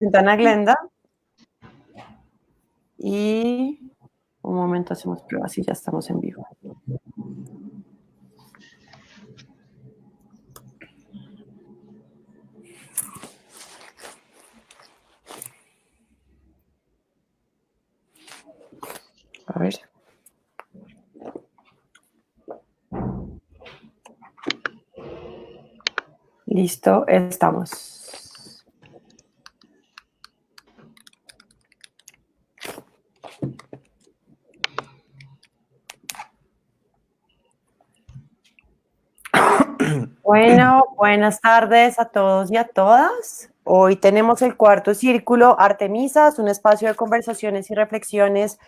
Ana Glenda. Y un momento, hacemos pruebas y ya estamos en vivo. A ver. Listo, estamos. Bueno, buenas tardes a todos y a todas. Hoy tenemos el cuarto círculo Artemisas, un espacio de conversaciones y reflexiones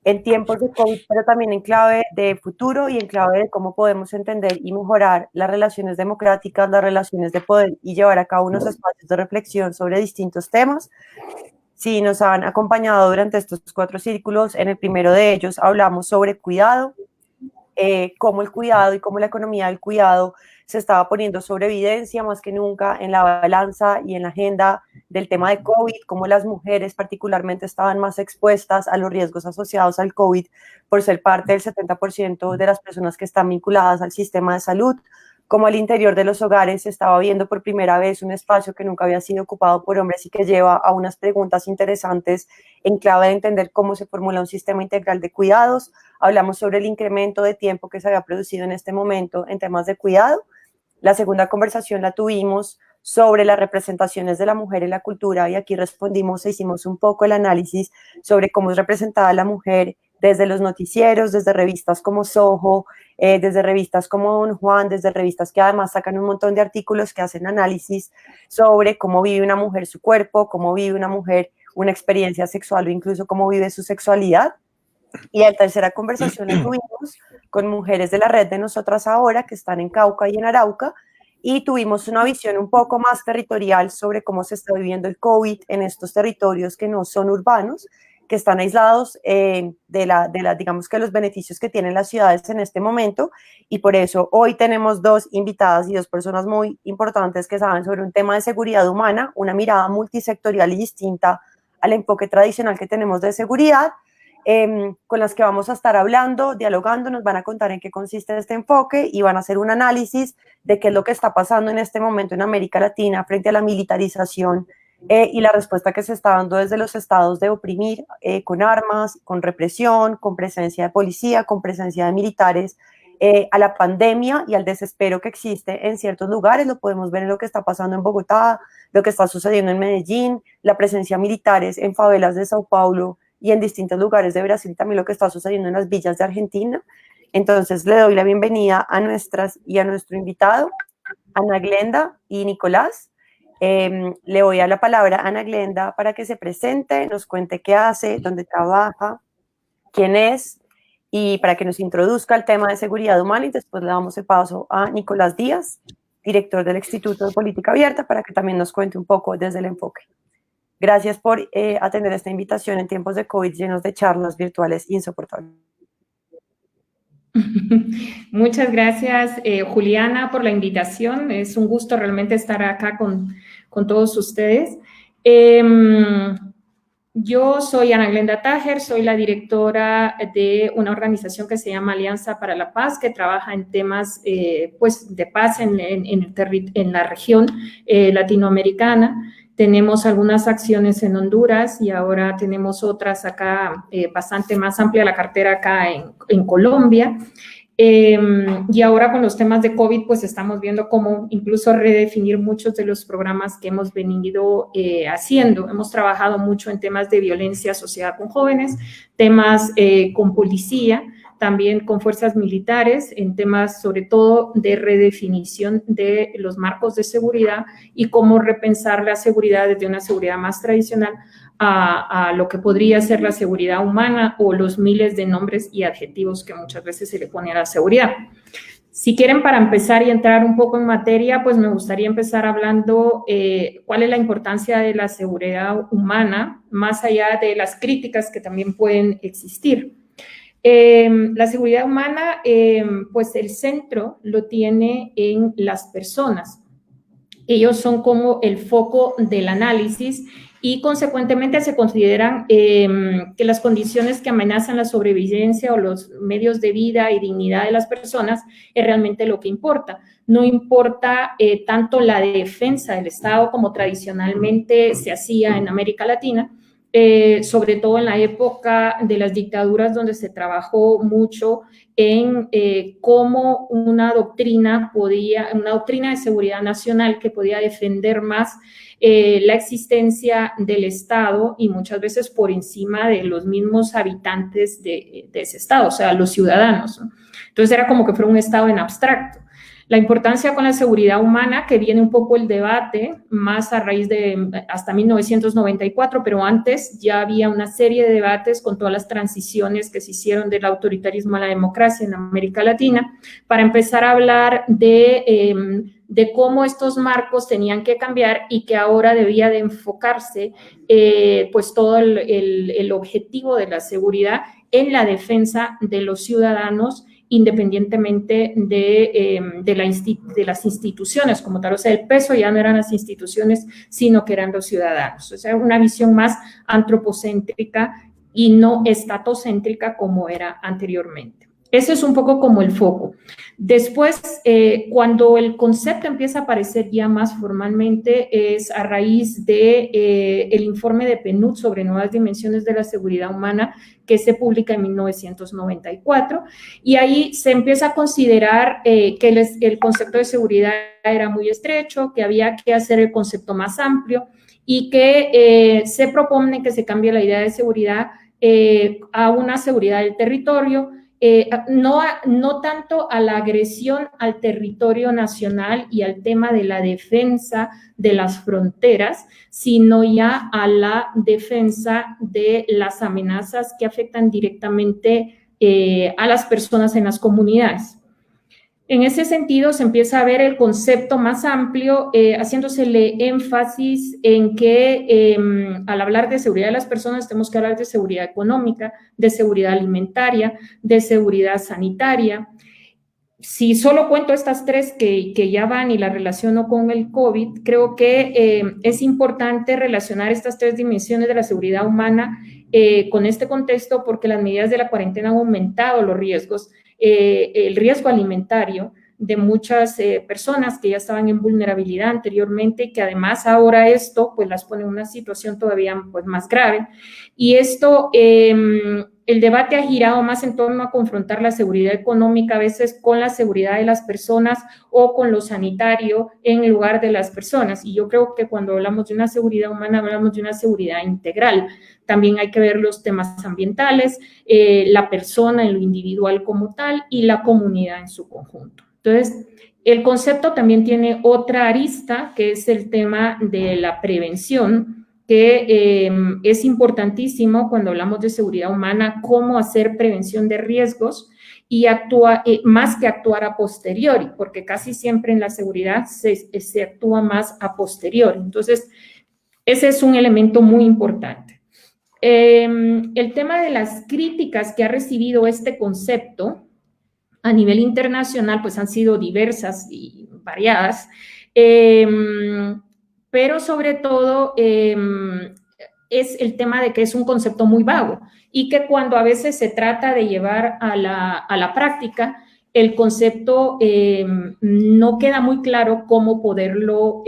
en tiempos de COVID, pero también en clave de futuro y en clave de cómo podemos entender y mejorar las relaciones democráticas, las relaciones de poder y llevar a cabo unos espacios de reflexión sobre distintos temas. Sí, nos han acompañado durante estos cuatro círculos. En el primero de ellos hablamos sobre cuidado, cómo el cuidado y cómo la economía del cuidado se estaba poniendo sobre evidencia más que nunca en la balanza y en la agenda del tema de COVID, cómo las mujeres particularmente estaban más expuestas a los riesgos asociados al COVID por ser parte del 70% de las personas que están vinculadas al sistema de salud, cómo al interior de los hogares se estaba viendo por primera vez un espacio que nunca había sido ocupado por hombres y que lleva a unas preguntas interesantes en clave de entender cómo se formula un sistema integral de cuidados. Hablamos sobre el incremento de tiempo que se había producido en este momento en temas de cuidado. La segunda conversación la tuvimos sobre las representaciones de la mujer en la cultura y aquí respondimos e hicimos un poco el análisis sobre cómo es representada la mujer desde los noticieros, desde revistas como Soho, desde revistas como Don Juan, desde revistas que además sacan un montón de artículos que hacen análisis sobre cómo vive una mujer su cuerpo, cómo vive una mujer una experiencia sexual o incluso cómo vive su sexualidad. Y la tercera conversación la tuvimos con mujeres de la red de Nosotras Ahora, que están en Cauca y en Arauca, y tuvimos una visión un poco más territorial sobre cómo se está viviendo el COVID en estos territorios que no son urbanos, que están aislados digamos que los beneficios que tienen las ciudades en este momento, y por eso hoy tenemos dos invitadas y dos personas muy importantes que saben sobre un tema de seguridad humana, una mirada multisectorial y distinta al enfoque tradicional que tenemos de seguridad, con las que vamos a estar hablando, dialogando, nos van a contar en qué consiste este enfoque y van a hacer un análisis de qué es lo que está pasando en este momento en América Latina frente a la militarización y la respuesta que se está dando desde los estados de oprimir con armas, con represión, con presencia de policía, con presencia de militares, a la pandemia y al desespero que existe en ciertos lugares. Lo podemos ver en lo que está pasando en Bogotá, lo que está sucediendo en Medellín, la presencia de militares en favelas de Sao Paulo y en distintos lugares de Brasil, también lo que está sucediendo en las villas de Argentina. Entonces le doy la bienvenida a nuestras y a nuestro invitado, Ana Glenda y Nicolás. Le voy a la palabra a Ana Glenda para que se presente, nos cuente qué hace, dónde trabaja, quién es, y para que nos introduzca el tema de seguridad humana, y después le damos el paso a Nicolás Díaz, director del Instituto de Política Abierta, para que también nos cuente un poco desde el enfoque. Gracias por atender esta invitación en tiempos de COVID llenos de charlas virtuales insoportables. Muchas gracias, Juliana, por la invitación. Es un gusto realmente estar acá con todos ustedes. Yo soy Ana Glenda Tájer, soy la directora de una organización que se llama Alianza para la Paz, que trabaja en temas pues, de paz en la región latinoamericana. Tenemos algunas acciones en Honduras y ahora tenemos otras acá, bastante más amplia la cartera acá en Colombia. Y ahora con los temas de COVID, pues estamos viendo cómo incluso redefinir muchos de los programas que hemos venido haciendo. Hemos trabajado mucho en temas de violencia asociada con jóvenes, temas con policía, también con fuerzas militares, en temas sobre todo de redefinición de los marcos de seguridad y cómo repensar la seguridad desde una seguridad más tradicional a lo que podría ser la seguridad humana o los miles de nombres y adjetivos que muchas veces se le pone a la seguridad. Si quieren, para empezar y entrar un poco en materia, pues me gustaría empezar hablando cuál es la importancia de la seguridad humana, más allá de las críticas que también pueden existir. La seguridad humana, pues el centro lo tiene en las personas. Ellos son como el foco del análisis y consecuentemente se consideran que las condiciones que amenazan la sobrevivencia o los medios de vida y dignidad de las personas es realmente lo que importa. No importa tanto la defensa del Estado como tradicionalmente se hacía en América Latina, sobre todo en la época de las dictaduras donde se trabajó mucho en cómo una doctrina de seguridad nacional que podía defender más la existencia del Estado y muchas veces por encima de los mismos habitantes de ese Estado, o sea, los ciudadanos, ¿no? Entonces era como que fuera un Estado en abstracto. La importancia con la seguridad humana, que viene un poco el debate, más a raíz de hasta 1994, pero antes ya había una serie de debates con todas las transiciones que se hicieron del autoritarismo a la democracia en América Latina, para empezar a hablar de cómo estos marcos tenían que cambiar y que ahora debía de enfocarse pues todo el objetivo de la seguridad en la defensa de los ciudadanos independientemente de las instituciones como tal. O sea, el peso ya no eran las instituciones, sino que eran los ciudadanos. O sea, una visión más antropocéntrica y no estatocéntrica como era anteriormente. Ese es un poco como el foco. Después, cuando el concepto empieza a aparecer ya más formalmente, es a raíz de el informe de PNUD sobre nuevas dimensiones de la seguridad humana, que se publica en 1994, y ahí se empieza a considerar que el concepto de seguridad era muy estrecho, que había que hacer el concepto más amplio, y que se propone que se cambie la idea de seguridad a una seguridad del territorio, no tanto a la agresión al territorio nacional y al tema de la defensa de las fronteras, sino ya a la defensa de las amenazas que afectan directamente a las personas en las comunidades. En ese sentido, se empieza a ver el concepto más amplio, haciéndosele énfasis en que al hablar de seguridad de las personas tenemos que hablar de seguridad económica, de seguridad alimentaria, de seguridad sanitaria. Si solo cuento estas tres que ya van y las relaciono con el COVID, creo que es importante relacionar estas tres dimensiones de la seguridad humana con este contexto, porque las medidas de la cuarentena han aumentado los riesgos, el riesgo alimentario de muchas personas que ya estaban en vulnerabilidad anteriormente y que además ahora esto pues las pone en una situación todavía pues más grave. Y esto, el debate ha girado más en torno a confrontar la seguridad económica a veces con la seguridad de las personas o con lo sanitario en lugar de las personas. Y yo creo que cuando hablamos de una seguridad humana hablamos de una seguridad integral. También hay que ver los temas ambientales, la persona en lo individual como tal y la comunidad en su conjunto. Entonces, el concepto también tiene otra arista, que es el tema de la prevención, que es importantísimo cuando hablamos de seguridad humana, cómo hacer prevención de riesgos y más que actuar a posteriori, porque casi siempre en la seguridad se actúa más a posteriori. Entonces, ese es un elemento muy importante. El tema de las críticas que ha recibido este concepto a nivel internacional, pues han sido diversas y variadas, pero sobre todo es el tema de que es un concepto muy vago y que cuando a veces se trata de llevar a la práctica, el concepto no queda muy claro cómo poderlo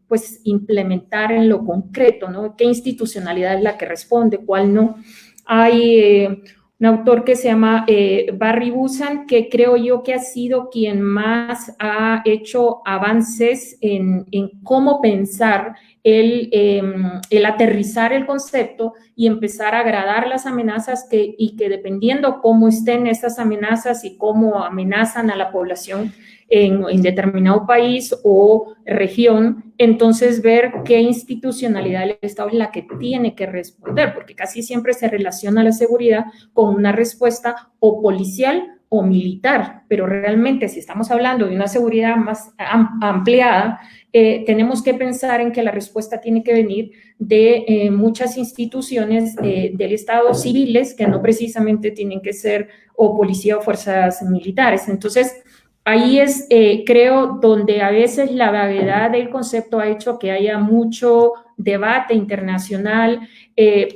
pues implementar en lo concreto, ¿no? ¿Qué institucionalidad es la que responde, cuál no? Hay un autor que se llama Barry Busan, que creo yo que ha sido quien más ha hecho avances en cómo pensar el aterrizar el concepto y empezar a gradar las amenazas y que dependiendo cómo estén estas amenazas y cómo amenazan a la población en determinado país o región, entonces ver qué institucionalidad del Estado es la que tiene que responder, porque casi siempre se relaciona la seguridad con una respuesta o policial o militar, pero realmente si estamos hablando de una seguridad más ampliada, tenemos que pensar en que la respuesta tiene que venir de muchas instituciones del Estado civiles que no precisamente tienen que ser o policía o fuerzas militares. Entonces, ahí es, creo, donde a veces la vaguedad del concepto ha hecho que haya mucho debate internacional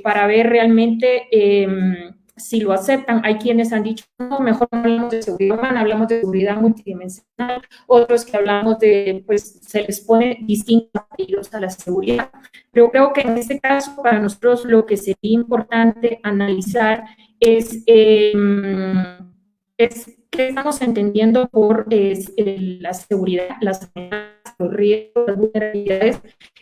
para ver realmente si lo aceptan. Hay quienes han dicho, no, mejor no hablamos de seguridad humana, hablamos de seguridad multidimensional. Otros que hablamos de, pues, se les pone distintos apellidos a la seguridad. Pero creo que en este caso, para nosotros, lo que sería importante analizar es qué estamos entendiendo por la seguridad, las amenazas, los riesgos, las vulnerabilidades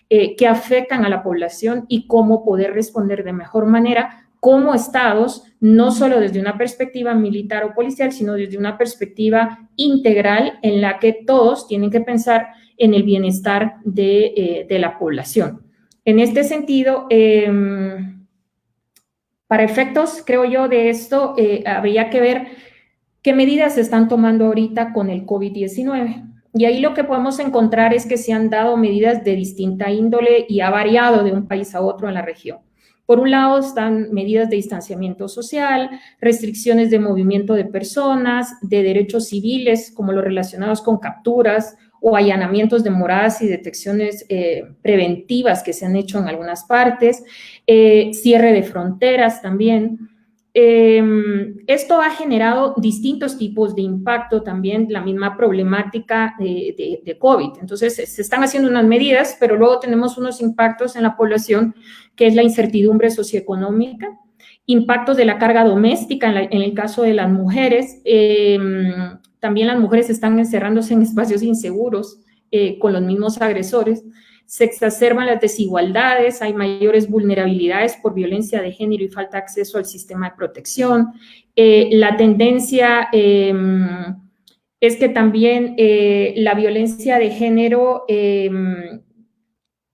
que afectan a la población y cómo poder responder de mejor manera como estados, no solo desde una perspectiva militar o policial, sino desde una perspectiva integral en la que todos tienen que pensar en el bienestar de la población. En este sentido, para efectos, creo yo, de esto, habría que ver qué medidas se están tomando ahorita con el COVID-19. Y ahí lo que podemos encontrar es que se han dado medidas de distinta índole y ha variado de un país a otro en la región. Por un lado están medidas de distanciamiento social, restricciones de movimiento de personas, de derechos civiles, como los relacionados con capturas o allanamientos de moradas y detecciones preventivas que se han hecho en algunas partes, cierre de fronteras también. Esto ha generado distintos tipos de impacto, también la misma problemática de COVID. Entonces, se están haciendo unas medidas, pero luego tenemos unos impactos en la población, que es la incertidumbre socioeconómica, impactos de la carga doméstica en el caso de las mujeres. También las mujeres están encerrándose en espacios inseguros con los mismos agresores. Se exacerban las desigualdades, hay mayores vulnerabilidades por violencia de género y falta de acceso al sistema de protección. La tendencia es que también la violencia de género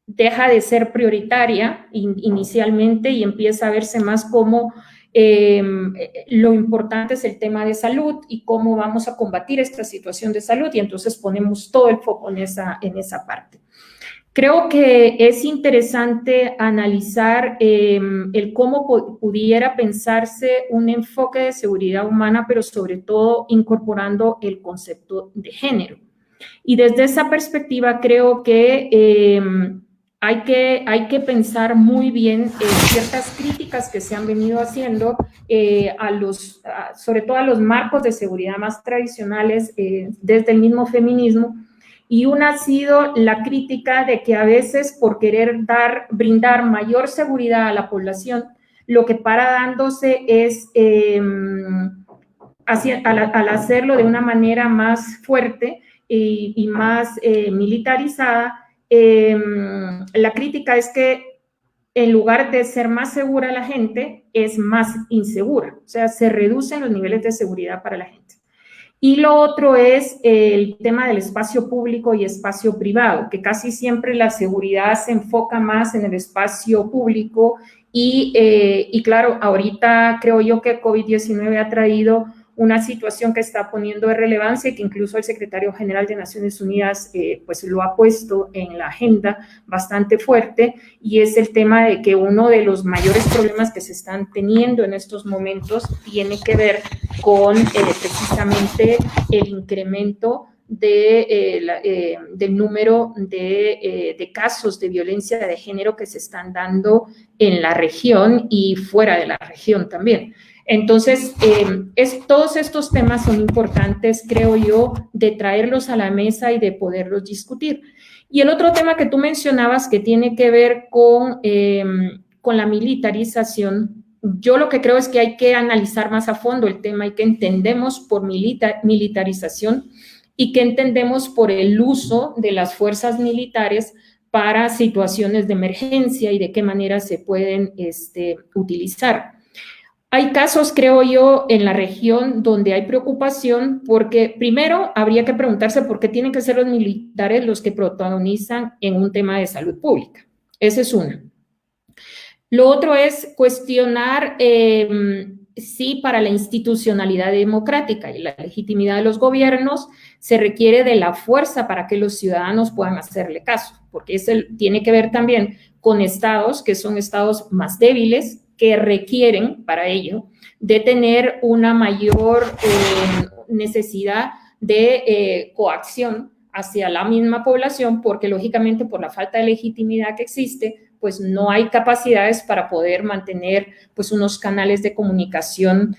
deja de ser prioritaria inicialmente y empieza a verse más como lo importante es el tema de salud y cómo vamos a combatir esta situación de salud, y entonces ponemos todo el foco en esa parte. Creo que es interesante analizar el cómo pudiera pensarse un enfoque de seguridad humana, pero sobre todo incorporando el concepto de género. Y desde esa perspectiva creo que hay que pensar muy bien ciertas críticas que se han venido haciendo sobre todo a los marcos de seguridad más tradicionales desde el mismo feminismo. Y una ha sido la crítica de que a veces por querer brindar mayor seguridad a la población, lo que para dándose es, al hacerlo de una manera más fuerte y más militarizada, la crítica es que en lugar de ser más segura la gente, es más insegura. O sea, se reducen los niveles de seguridad para la gente. Y lo otro es el tema del espacio público y espacio privado, que casi siempre la seguridad se enfoca más en el espacio público y claro, ahorita creo yo que COVID-19 ha traído una situación que está poniendo de relevancia y que incluso el secretario general de Naciones Unidas pues lo ha puesto en la agenda bastante fuerte, y es el tema de que uno de los mayores problemas que se están teniendo en estos momentos tiene que ver con precisamente el incremento del número de casos de violencia de género que se están dando en la región y fuera de la región también. Entonces, todos estos temas son importantes, creo yo, de traerlos a la mesa y de poderlos discutir. Y el otro tema que tú mencionabas que tiene que ver con la militarización, yo lo que creo es que hay que analizar más a fondo el tema y qué entendemos por militarización y qué entendemos por el uso de las fuerzas militares para situaciones de emergencia y de qué manera se pueden utilizar. Hay casos, creo yo, en la región donde hay preocupación porque, primero, habría que preguntarse por qué tienen que ser los militares los que protagonizan en un tema de salud pública. Esa es una. Lo otro es cuestionar si para la institucionalidad democrática y la legitimidad de los gobiernos se requiere de la fuerza para que los ciudadanos puedan hacerle caso, porque eso tiene que ver también con estados que son estados más débiles, que requieren para ello de tener una mayor necesidad de coacción hacia la misma población, porque lógicamente por la falta de legitimidad que existe, pues no hay capacidades para poder mantener pues unos canales de comunicación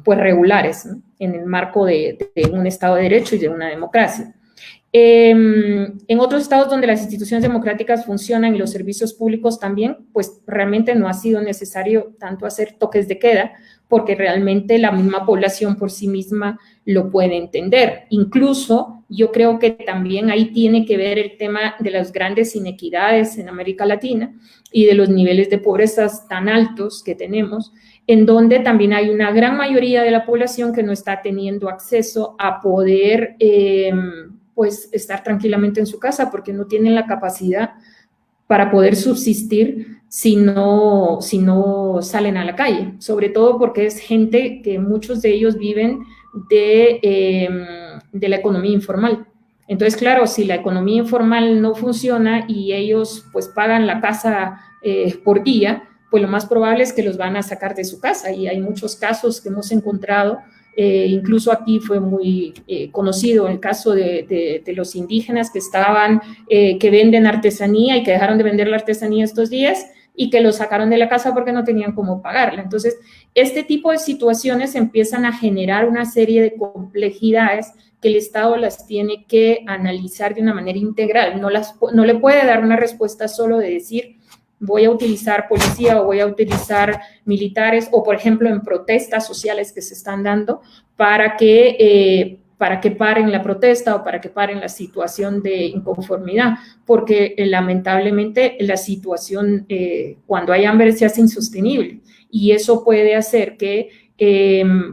pues regulares, ¿no?, en el marco de un Estado de Derecho y de una democracia. En otros estados donde las instituciones democráticas funcionan y los servicios públicos también, pues realmente no ha sido necesario tanto hacer toques de queda, porque realmente la misma población por sí misma lo puede entender. Incluso yo creo que también ahí tiene que ver el tema de las grandes inequidades en América Latina y de los niveles de pobreza tan altos que tenemos, en donde también hay una gran mayoría de la población que no está teniendo acceso a poder pues estar tranquilamente en su casa porque no tienen la capacidad para poder subsistir si no salen a la calle, sobre todo porque es gente que muchos de ellos viven de la economía informal. Entonces, claro, si la economía informal no funciona y ellos pues pagan la casa por día, pues lo más probable es que los van a sacar de su casa, y hay muchos casos que hemos encontrado. Incluso aquí fue muy conocido el caso de los indígenas que estaban, que venden artesanía y que dejaron de vender la artesanía estos días y que los sacaron de la casa porque no tenían cómo pagarla. Entonces, este tipo de situaciones empiezan a generar una serie de complejidades que el Estado las tiene que analizar de una manera integral. No le puede dar una respuesta solo de decir, voy a utilizar policía o voy a utilizar militares, o por ejemplo en protestas sociales que se están dando para que paren la protesta o para que paren la situación de inconformidad, porque lamentablemente la situación cuando hay hambre se hace insostenible, y eso puede hacer que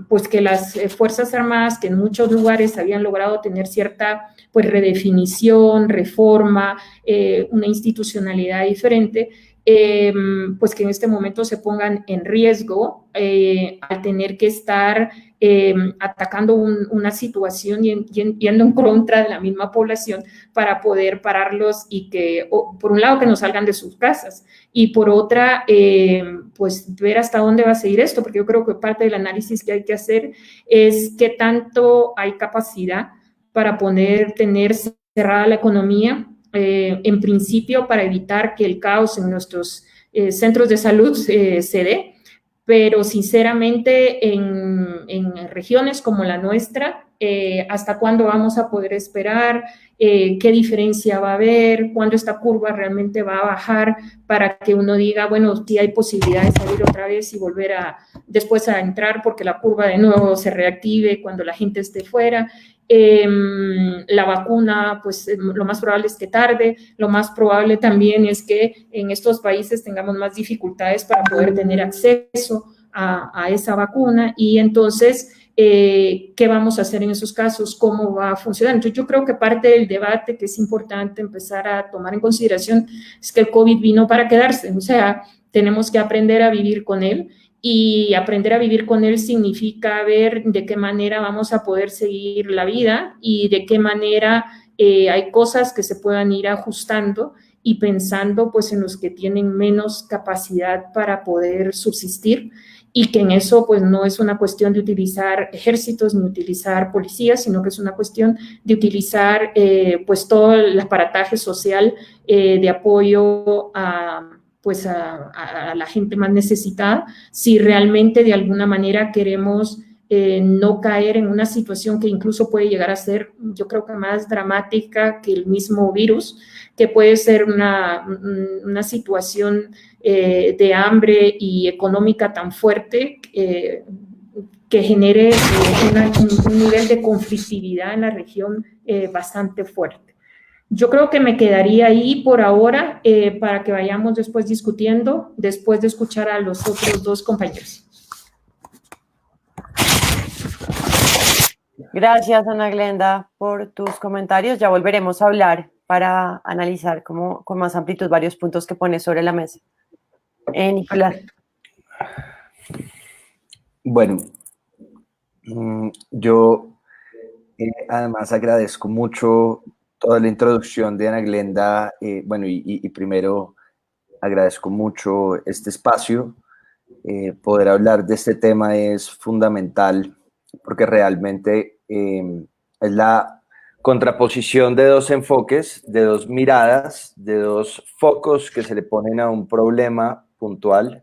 pues que las Fuerzas Armadas, que en muchos lugares habían logrado tener cierta pues redefinición, reforma, una institucionalidad diferente, pues que en este momento se pongan en riesgo al tener que estar atacando una situación y yendo en contra de la misma población para poder pararlos y que, por un lado, que no salgan de sus casas, y por otra, pues ver hasta dónde va a seguir esto, porque yo creo que parte del análisis que hay que hacer es qué tanto hay capacidad para poder tener cerrada la economía, en principio para evitar que el caos en nuestros centros de salud se dé, pero sinceramente en regiones como la nuestra, ¿hasta cuándo vamos a poder esperar? ¿Qué diferencia va a haber? ¿Cuándo esta curva realmente va a bajar para que uno diga, bueno, sí hay posibilidad de salir otra vez y volver después a entrar porque la curva de nuevo se reactive cuando la gente esté fuera? La vacuna, pues lo más probable es que tarde, lo más probable también es que en estos países tengamos más dificultades para poder tener acceso a esa vacuna, y entonces, ¿qué vamos a hacer en esos casos? ¿Cómo va a funcionar? Entonces, yo creo que parte del debate que es importante empezar a tomar en consideración es que el COVID vino para quedarse, o sea, tenemos que aprender a vivir con él. Y aprender a vivir con él significa ver de qué manera vamos a poder seguir la vida y de qué manera hay cosas que se puedan ir ajustando y pensando pues en los que tienen menos capacidad para poder subsistir, y que en eso pues no es una cuestión de utilizar ejércitos ni utilizar policías, sino que es una cuestión de utilizar pues todo el aparataje social de apoyo pues a la gente más necesitada, si realmente de alguna manera queremos no caer en una situación que incluso puede llegar a ser, yo creo que más dramática que el mismo virus, que puede ser una situación de hambre y económica tan fuerte que genere un nivel de conflictividad en la región bastante fuerte. Yo creo que me quedaría ahí por ahora para que vayamos después discutiendo, después de escuchar a los otros dos compañeros. Gracias, Ana Glenda, por tus comentarios. Ya volveremos a hablar para analizar con más amplitud varios puntos que pones sobre la mesa. Nicolás. Bueno, yo además agradezco mucho toda la introducción de Ana Glenda. Bueno, y primero agradezco mucho este espacio. Poder hablar de este tema es fundamental porque realmente es la contraposición de dos enfoques, de dos miradas, de dos focos que se le ponen a un problema puntual.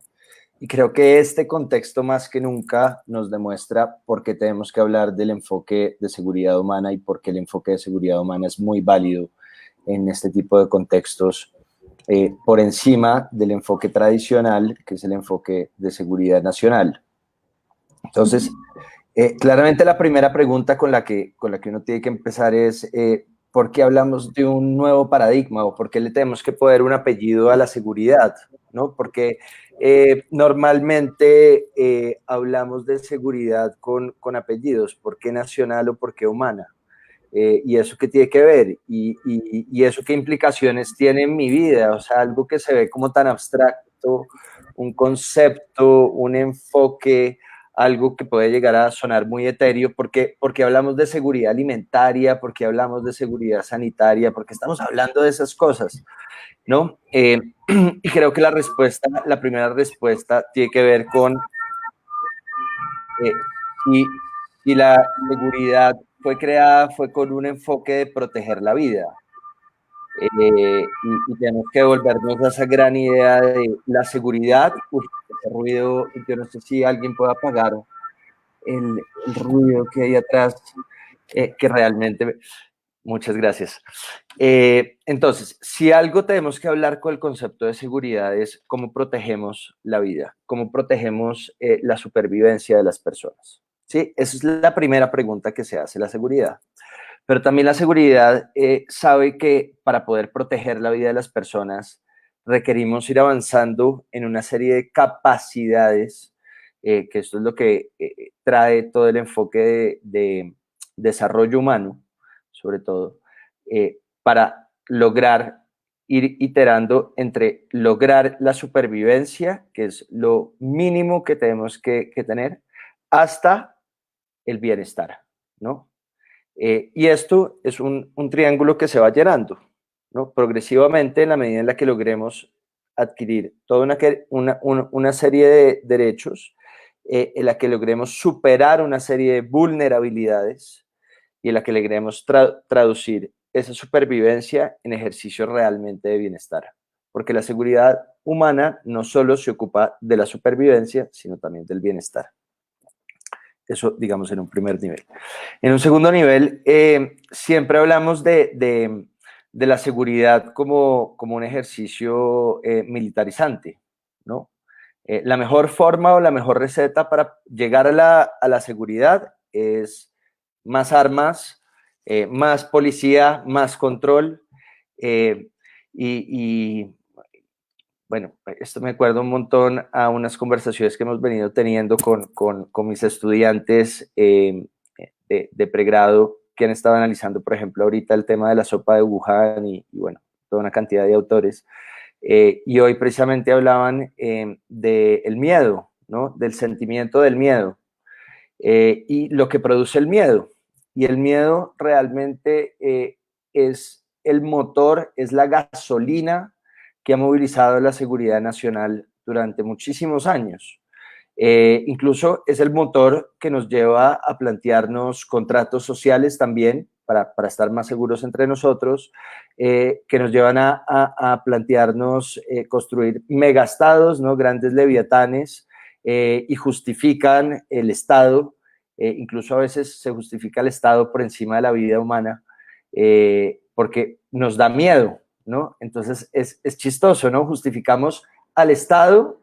Y creo que este contexto más que nunca nos demuestra por qué tenemos que hablar del enfoque de seguridad humana y por qué el enfoque de seguridad humana es muy válido en este tipo de contextos, por encima del enfoque tradicional, que es el enfoque de seguridad nacional. Entonces, claramente la primera pregunta con la que uno tiene que empezar es ¿por qué hablamos de un nuevo paradigma o por qué le tenemos que poner un apellido a la seguridad? ¿No? Porque normalmente hablamos de seguridad con apellidos, ¿por qué nacional o por qué humana? ¿Y eso qué tiene que ver? ¿Y eso qué implicaciones tiene en mi vida? O sea, algo que se ve como tan abstracto, un concepto, un enfoque, algo que puede llegar a sonar muy etéreo, porque hablamos de seguridad alimentaria, porque hablamos de seguridad sanitaria, porque estamos hablando de esas cosas, ¿no? Y creo que la primera respuesta tiene que ver con si la seguridad fue creada, fue con un enfoque de proteger la vida. Y tenemos que volvernos a esa gran idea de la seguridad. Ese ruido, yo no sé si alguien puede apagar el ruido que hay atrás, que realmente... Muchas gracias. Entonces, si algo tenemos que hablar con el concepto de seguridad es cómo protegemos la vida, cómo protegemos la supervivencia de las personas. ¿Sí? Esa es la primera pregunta que se hace, la seguridad. Pero también la seguridad sabe que para poder proteger la vida de las personas requerimos ir avanzando en una serie de capacidades, que esto es lo que trae todo el enfoque de desarrollo humano, sobre todo, para lograr ir iterando entre lograr la supervivencia, que es lo mínimo que tenemos que tener, hasta el bienestar, ¿no? Y esto es un triángulo que se va llenando, ¿no? Progresivamente, en la medida en la que logremos adquirir toda una serie de derechos, en la que logremos superar una serie de vulnerabilidades y en la que logremos traducir esa supervivencia en ejercicio realmente de bienestar. Porque la seguridad humana no solo se ocupa de la supervivencia, sino también del bienestar. Eso, digamos, en un primer nivel. En un segundo nivel, siempre hablamos de la seguridad como un ejercicio militarizante, ¿no? La mejor forma o la mejor receta para llegar a la seguridad es más armas, más policía, más control. Bueno, esto me acuerda un montón a unas conversaciones que hemos venido teniendo con mis estudiantes de pregrado que han estado analizando, por ejemplo, ahorita el tema de la sopa de Wuhan y bueno, toda una cantidad de autores. Y hoy precisamente hablaban del miedo, ¿no? Del sentimiento del miedo y lo que produce el miedo. Y el miedo realmente es el motor, es la gasolina que ha movilizado la seguridad nacional durante muchísimos años. Incluso es el motor que nos lleva a plantearnos contratos sociales también para estar más seguros entre nosotros, que nos llevan a plantearnos construir megaestados, ¿no? Grandes leviatanes, y justifican el Estado, incluso a veces se justifica el Estado por encima de la vida humana, porque nos da miedo, ¿no? Entonces es chistoso, ¿no? Justificamos al Estado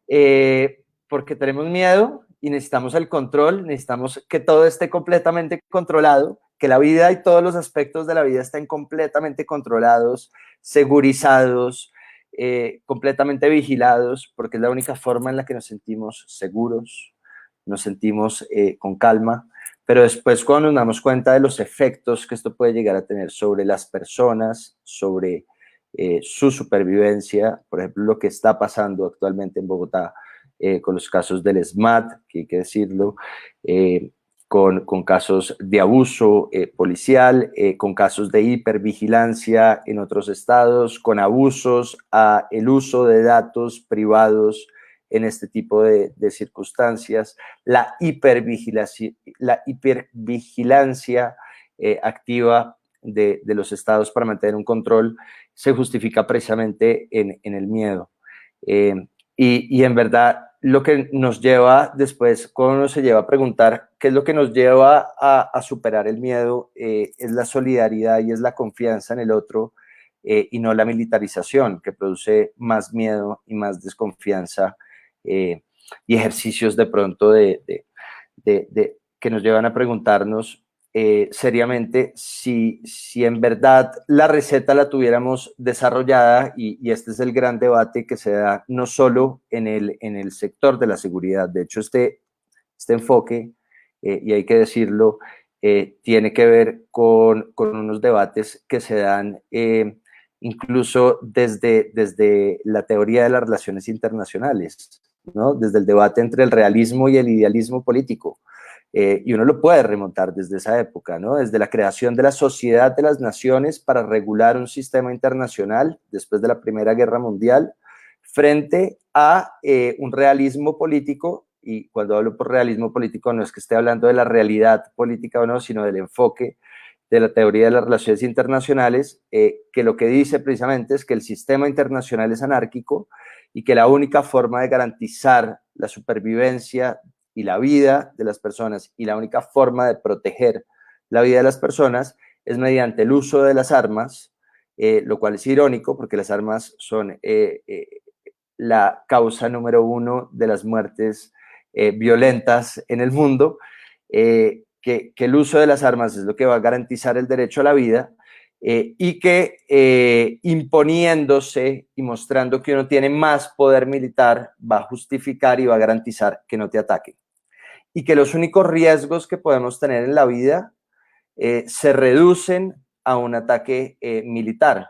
porque tenemos miedo y necesitamos el control, necesitamos que todo esté completamente controlado, que la vida y todos los aspectos de la vida estén completamente controlados, segurizados, completamente vigilados, porque es la única forma en la que nos sentimos seguros, nos sentimos con calma. Pero después, cuando nos damos cuenta de los efectos que esto puede llegar a tener sobre las personas, sobre su supervivencia, por ejemplo, lo que está pasando actualmente en Bogotá con los casos del SMAT, que hay que decirlo, con casos de abuso policial, con casos de hipervigilancia en otros estados, con abusos a el uso de datos privados en este tipo de circunstancias, la hipervigilancia activa de los estados para mantener un control se justifica precisamente en el miedo. Y en verdad lo que nos lleva después, cuando uno se lleva a preguntar qué es lo que nos lleva a superar el miedo, es la solidaridad y es la confianza en el otro, y no la militarización, que produce más miedo y más desconfianza, y ejercicios de pronto que nos llevan a preguntarnos seriamente si en verdad la receta la tuviéramos desarrollada, y este es el gran debate que se da no solo en el sector de la seguridad. De hecho, este enfoque, y hay que decirlo, tiene que ver con unos debates que se dan incluso desde la teoría de las relaciones internacionales, ¿no? Desde el debate entre el realismo y el idealismo político. Y uno lo puede remontar desde esa época, ¿no? Desde la creación de la Sociedad de las Naciones para regular un sistema internacional después de la Primera Guerra Mundial, frente a un realismo político. Y cuando hablo por realismo político no es que esté hablando de la realidad política o no, sino del enfoque de la teoría de las relaciones internacionales, que lo que dice precisamente es que el sistema internacional es anárquico y que la única forma de garantizar la supervivencia y la vida de las personas, y la única forma de proteger la vida de las personas, es mediante el uso de las armas, lo cual es irónico porque las armas son la causa número 1 de las muertes violentas en el mundo, que el uso de las armas es lo que va a garantizar el derecho a la vida, y que imponiéndose y mostrando que uno tiene más poder militar va a justificar y va a garantizar que no te ataquen. Y que los únicos riesgos que podemos tener en la vida se reducen a un ataque militar.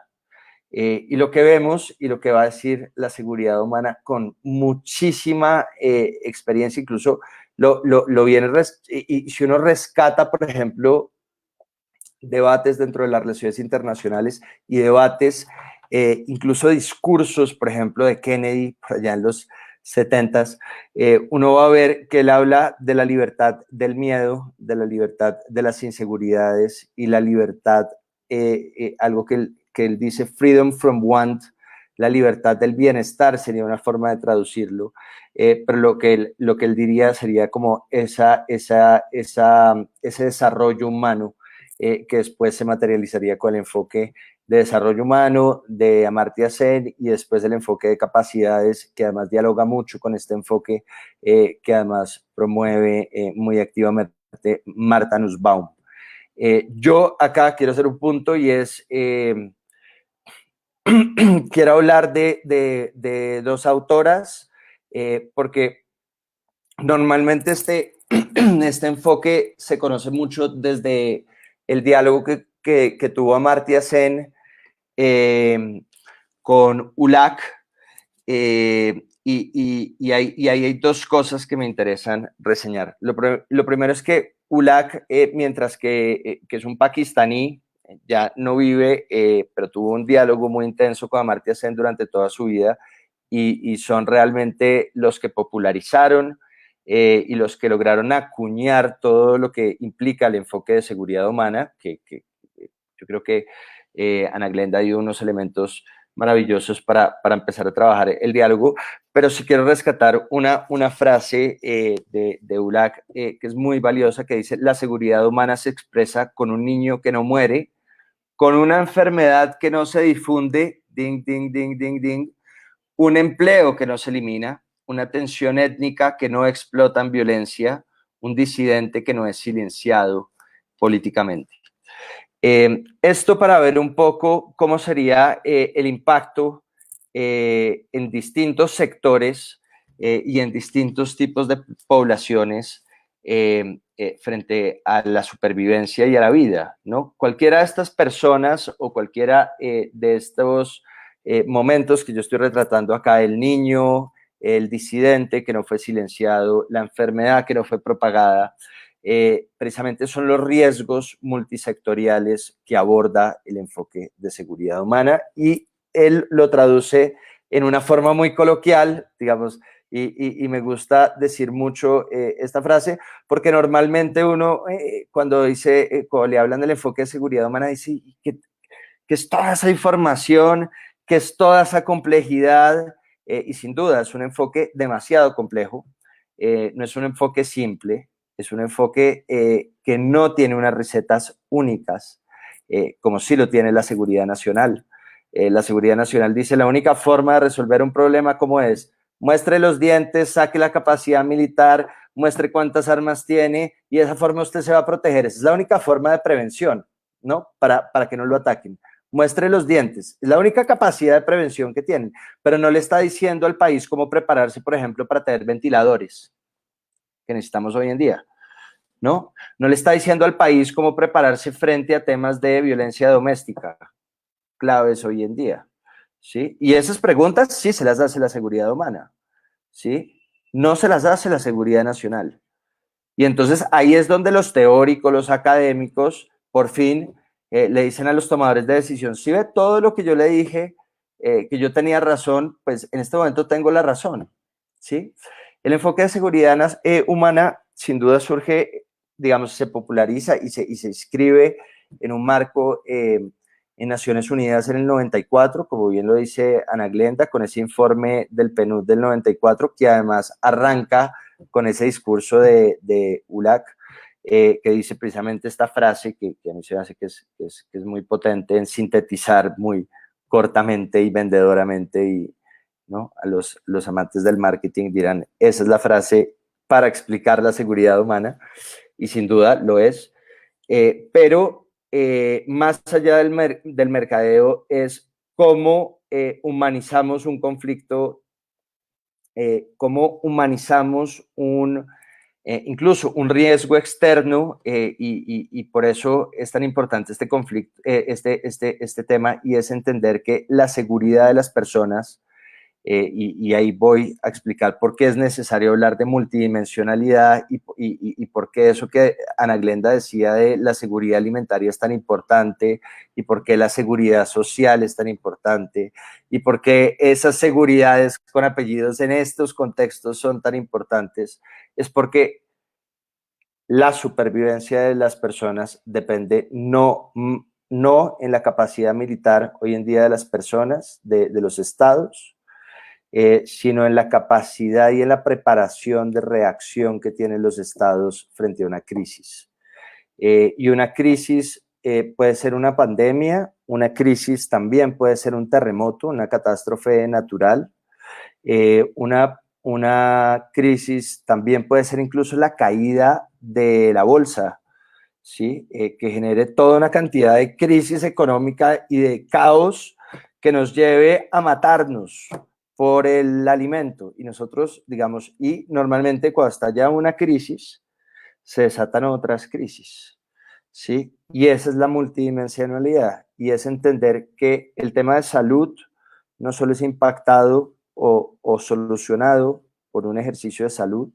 Y lo que vemos y lo que va a decir la seguridad humana con muchísima experiencia, incluso lo viene, y si uno rescata, por ejemplo, debates dentro de las relaciones internacionales y debates, incluso discursos, por ejemplo, de Kennedy, por allá en los 70s, uno va a ver que él habla de la libertad del miedo, de la libertad de las inseguridades y la libertad, algo que él dice, freedom from want, la libertad del bienestar sería una forma de traducirlo, pero lo que él diría sería como ese desarrollo humano, que después se materializaría con el enfoque de desarrollo humano de Amartya Sen, y después el enfoque de capacidades, que además dialoga mucho con este enfoque, que además promueve muy activamente Martha Nussbaum. Yo acá quiero hacer un punto, y es, quiero hablar de dos autoras, porque normalmente este enfoque se conoce mucho desde el diálogo que tuvo Amartya Sen con Ulaq, y ahí hay dos cosas que me interesan reseñar. Lo primero es que Ulaq, mientras que es un pakistaní, ya no vive, pero tuvo un diálogo muy intenso con Amartya Sen durante toda su vida, y son realmente los que popularizaron y los que lograron acuñar todo lo que implica el enfoque de seguridad humana, que yo creo que Ana Glenda dio unos elementos maravillosos para empezar a trabajar el diálogo. Pero sí quiero rescatar una frase de Ulaq, que es muy valiosa, que dice: la seguridad humana se expresa con un niño que no muere, con una enfermedad que no se difunde, ding, ding, ding, ding, ding, un empleo que no se elimina, una tensión étnica que no explota en violencia, un disidente que no es silenciado políticamente. Esto para ver un poco cómo sería el impacto en distintos sectores y en distintos tipos de poblaciones frente a la supervivencia y a la vida, ¿no? Cualquiera de estas personas o cualquiera de estos momentos que yo estoy retratando acá, el niño, el disidente que no fue silenciado, la enfermedad que no fue propagada, precisamente son los riesgos multisectoriales que aborda el enfoque de seguridad humana, y él lo traduce en una forma muy coloquial, digamos, y me gusta decir mucho esta frase, porque normalmente uno cuando dice, cuando le hablan del enfoque de seguridad humana, dice que es toda esa información, que es toda esa complejidad, y sin duda es un enfoque demasiado complejo, no es un enfoque simple, es un enfoque que no tiene unas recetas únicas, como sí lo tiene la seguridad nacional. La seguridad nacional dice la única forma de resolver un problema como es, muestre los dientes, saque la capacidad militar, muestre cuántas armas tiene y de esa forma usted se va a proteger. Esa es la única forma de prevención, ¿no? Para que no lo ataquen. Muestre los dientes. Es la única capacidad de prevención que tienen, pero no le está diciendo al país cómo prepararse, por ejemplo, para tener ventiladores que necesitamos hoy en día, ¿no? No le está diciendo al país cómo prepararse frente a temas de violencia doméstica, claves hoy en día, ¿sí? Y esas preguntas sí se las hace la seguridad humana, ¿sí? No se las hace la seguridad nacional. Y entonces ahí es donde los teóricos, los académicos, por fin le dicen a los tomadores de decisión, si ve todo lo que yo le dije, que yo tenía razón, pues en este momento tengo la razón, ¿sí? El enfoque de seguridad humana sin duda surge, digamos, se populariza y se inscribe en un marco en Naciones Unidas en el 94, como bien lo dice Ana Glenda, con ese informe del PNUD del 94, que además arranca con ese discurso de ULAC, que dice precisamente esta frase que a mí se me hace que es muy potente en sintetizar muy cortamente y vendedoramente, y ¿no? A los amantes del marketing dirán, esa es la frase para explicar la seguridad humana, y sin duda lo es, pero más allá del mercadeo es cómo humanizamos un conflicto, cómo humanizamos incluso un riesgo externo, y por eso es tan importante este conflicto, este tema, y es entender que la seguridad de las personas, y ahí voy a explicar por qué es necesario hablar de multidimensionalidad y por qué eso que Ana Glenda decía de la seguridad alimentaria es tan importante, y por qué la seguridad social es tan importante, y por qué esas seguridades con apellidos en estos contextos son tan importantes. Es porque la supervivencia de las personas depende no en la capacidad militar hoy en día de las personas, de los estados, sino en la capacidad y en la preparación de reacción que tienen los estados frente a una crisis. Y una crisis puede ser una pandemia, una crisis también puede ser un terremoto, una catástrofe natural, una crisis también puede ser incluso la caída de la bolsa, ¿sí? Que genere toda una cantidad de crisis económica y de caos que nos lleve a matarnos por el alimento. Y nosotros, digamos, y normalmente cuando está ya una crisis, se desatan otras crisis, ¿sí? Y esa es la multidimensionalidad, y es entender que el tema de salud no solo es impactado o solucionado por un ejercicio de salud,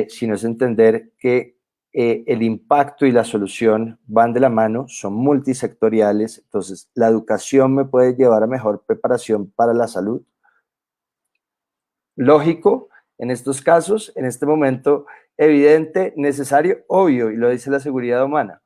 sino es entender que el impacto y la solución van de la mano, son multisectoriales. Entonces, la educación me puede llevar a mejor preparación para la salud. Lógico, en estos casos, en este momento, evidente, necesario, obvio, y lo dice la seguridad humana.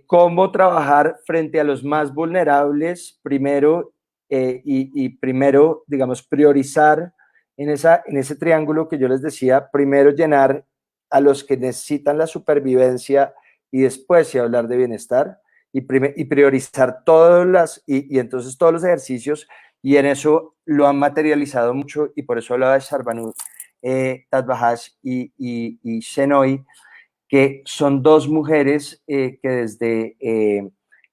Cómo trabajar frente a los más vulnerables primero, y primero, digamos, priorizar en ese triángulo que yo les decía, primero llenar a los que necesitan la supervivencia y después sí hablar de bienestar, y priorizar y entonces todos los ejercicios, y en eso lo han materializado mucho, y por eso hablaba de Sharbanu Tadbahash y Shenoy, que son dos mujeres que desde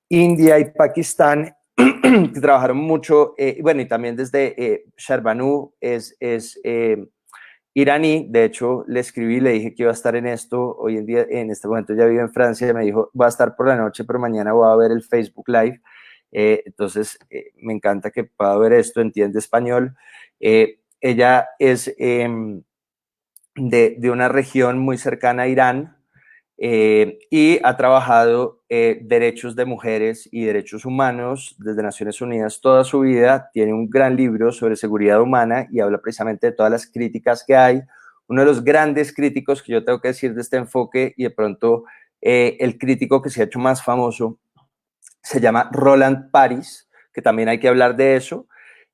India y Pakistán que trabajaron mucho, bueno, y también desde Sharbanu es iraní. De hecho, le escribí, le dije que iba a estar en esto. Hoy en día, en este momento ya vive en Francia, me dijo, va a estar por la noche, pero mañana voy a ver el Facebook Live. Entonces, me encanta que pueda ver esto, entiende español. Ella es de una región muy cercana a Irán, y ha trabajado derechos de mujeres y derechos humanos desde Naciones Unidas toda su vida. Tiene un gran libro sobre seguridad humana y habla precisamente de todas las críticas que hay. Uno de los grandes críticos que yo tengo que decir de este enfoque, y de pronto el crítico que se ha hecho más famoso, se llama Roland Paris, que también hay que hablar de eso,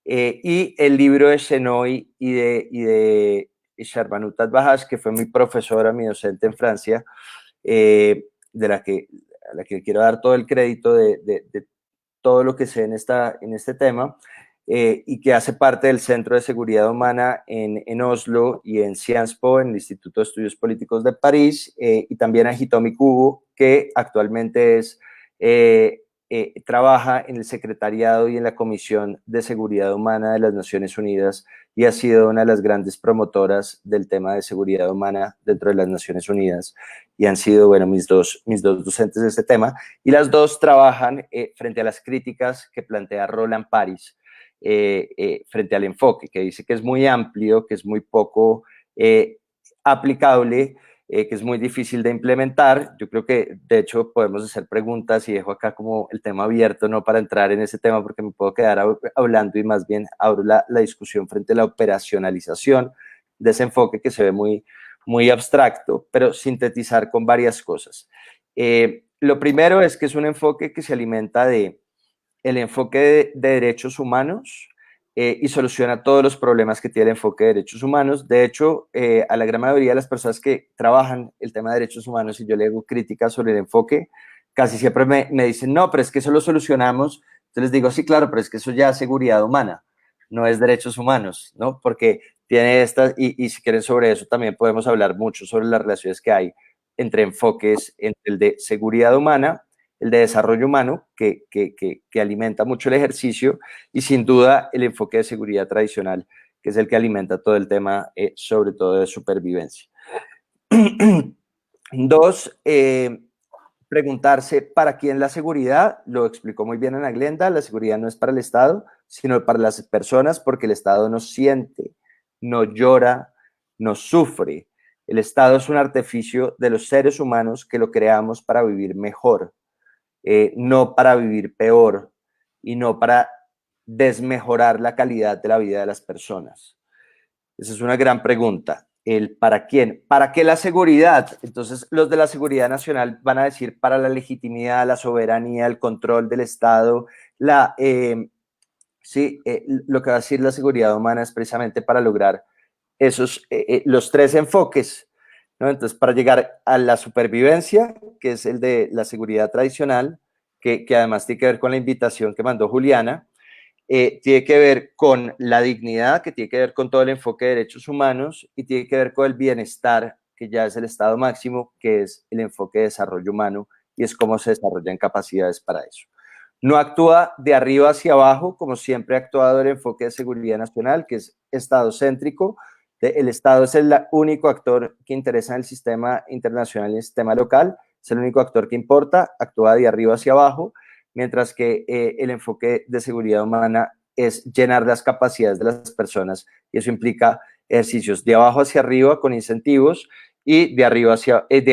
y el libro de Shenoy y de Sharbanutat Bajas, que fue mi profesora, mi docente en Francia, a la que quiero dar todo el crédito de todo lo que sé en este tema, y que hace parte del Centro de Seguridad Humana en Oslo y en Sciences Po, en el Instituto de Estudios Políticos de París, y también a Hitomi Kubo, que actualmente trabaja en el Secretariado y en la Comisión de Seguridad Humana de las Naciones Unidas y ha sido una de las grandes promotoras del tema de seguridad humana dentro de las Naciones Unidas, y han sido, bueno, mis dos docentes de este tema, y las dos trabajan frente a las críticas que plantea Roland Paris frente al enfoque, que dice que es muy amplio, que es muy poco aplicable, que es muy difícil de implementar. Yo creo que, de hecho, podemos hacer preguntas y dejo acá como el tema abierto, no para entrar en ese tema porque me puedo quedar hablando, y más bien abro la discusión frente a la operacionalización de ese enfoque que se ve muy abstracto, pero sintetizar con varias cosas. Lo primero es que es un enfoque que se alimenta de el enfoque de derechos humanos, y soluciona todos los problemas que tiene el enfoque de derechos humanos. De hecho, a la gran mayoría de las personas que trabajan el tema de derechos humanos, y yo le hago críticas sobre el enfoque, casi siempre me dicen, no, pero es que eso lo solucionamos. Entonces les digo, sí, claro, pero es que eso ya es seguridad humana, no es derechos humanos, ¿no? Porque tiene estas, y si quieren sobre eso también podemos hablar mucho sobre las relaciones que hay entre enfoques, entre el de seguridad humana, el de desarrollo humano, que alimenta mucho el ejercicio, y sin duda el enfoque de seguridad tradicional, que es el que alimenta todo el tema, sobre todo de supervivencia. Dos, preguntarse para quién la seguridad. Lo explicó muy bien Ana Glenda, la seguridad no es para el Estado, sino para las personas, porque el Estado no siente, no llora, no sufre. El Estado es un artificio de los seres humanos que lo creamos para vivir mejor, no para vivir peor, y no para desmejorar la calidad de la vida de las personas. Esa es una gran pregunta. El ¿para quién? ¿Para qué la seguridad? Entonces, los de la seguridad nacional van a decir para la legitimidad, la soberanía, el control del Estado. Lo que va a decir la seguridad humana es precisamente para lograr los tres enfoques, ¿no? Entonces, para llegar a la supervivencia, que es el de la seguridad tradicional, que además tiene que ver con la invitación que mandó Juliana, tiene que ver con la dignidad, que tiene que ver con todo el enfoque de derechos humanos, y tiene que ver con el bienestar, que ya es el estado máximo, que es el enfoque de desarrollo humano, y es cómo se desarrollan capacidades para eso. No actúa de arriba hacia abajo, como siempre ha actuado el enfoque de seguridad nacional, que es estado-céntrico. El Estado es el único actor que interesa en el sistema internacional y en el sistema local, es el único actor que importa, actúa de arriba hacia abajo, mientras que el enfoque de seguridad humana es llenar las capacidades de las personas, y eso implica ejercicios de abajo hacia arriba con incentivos, y de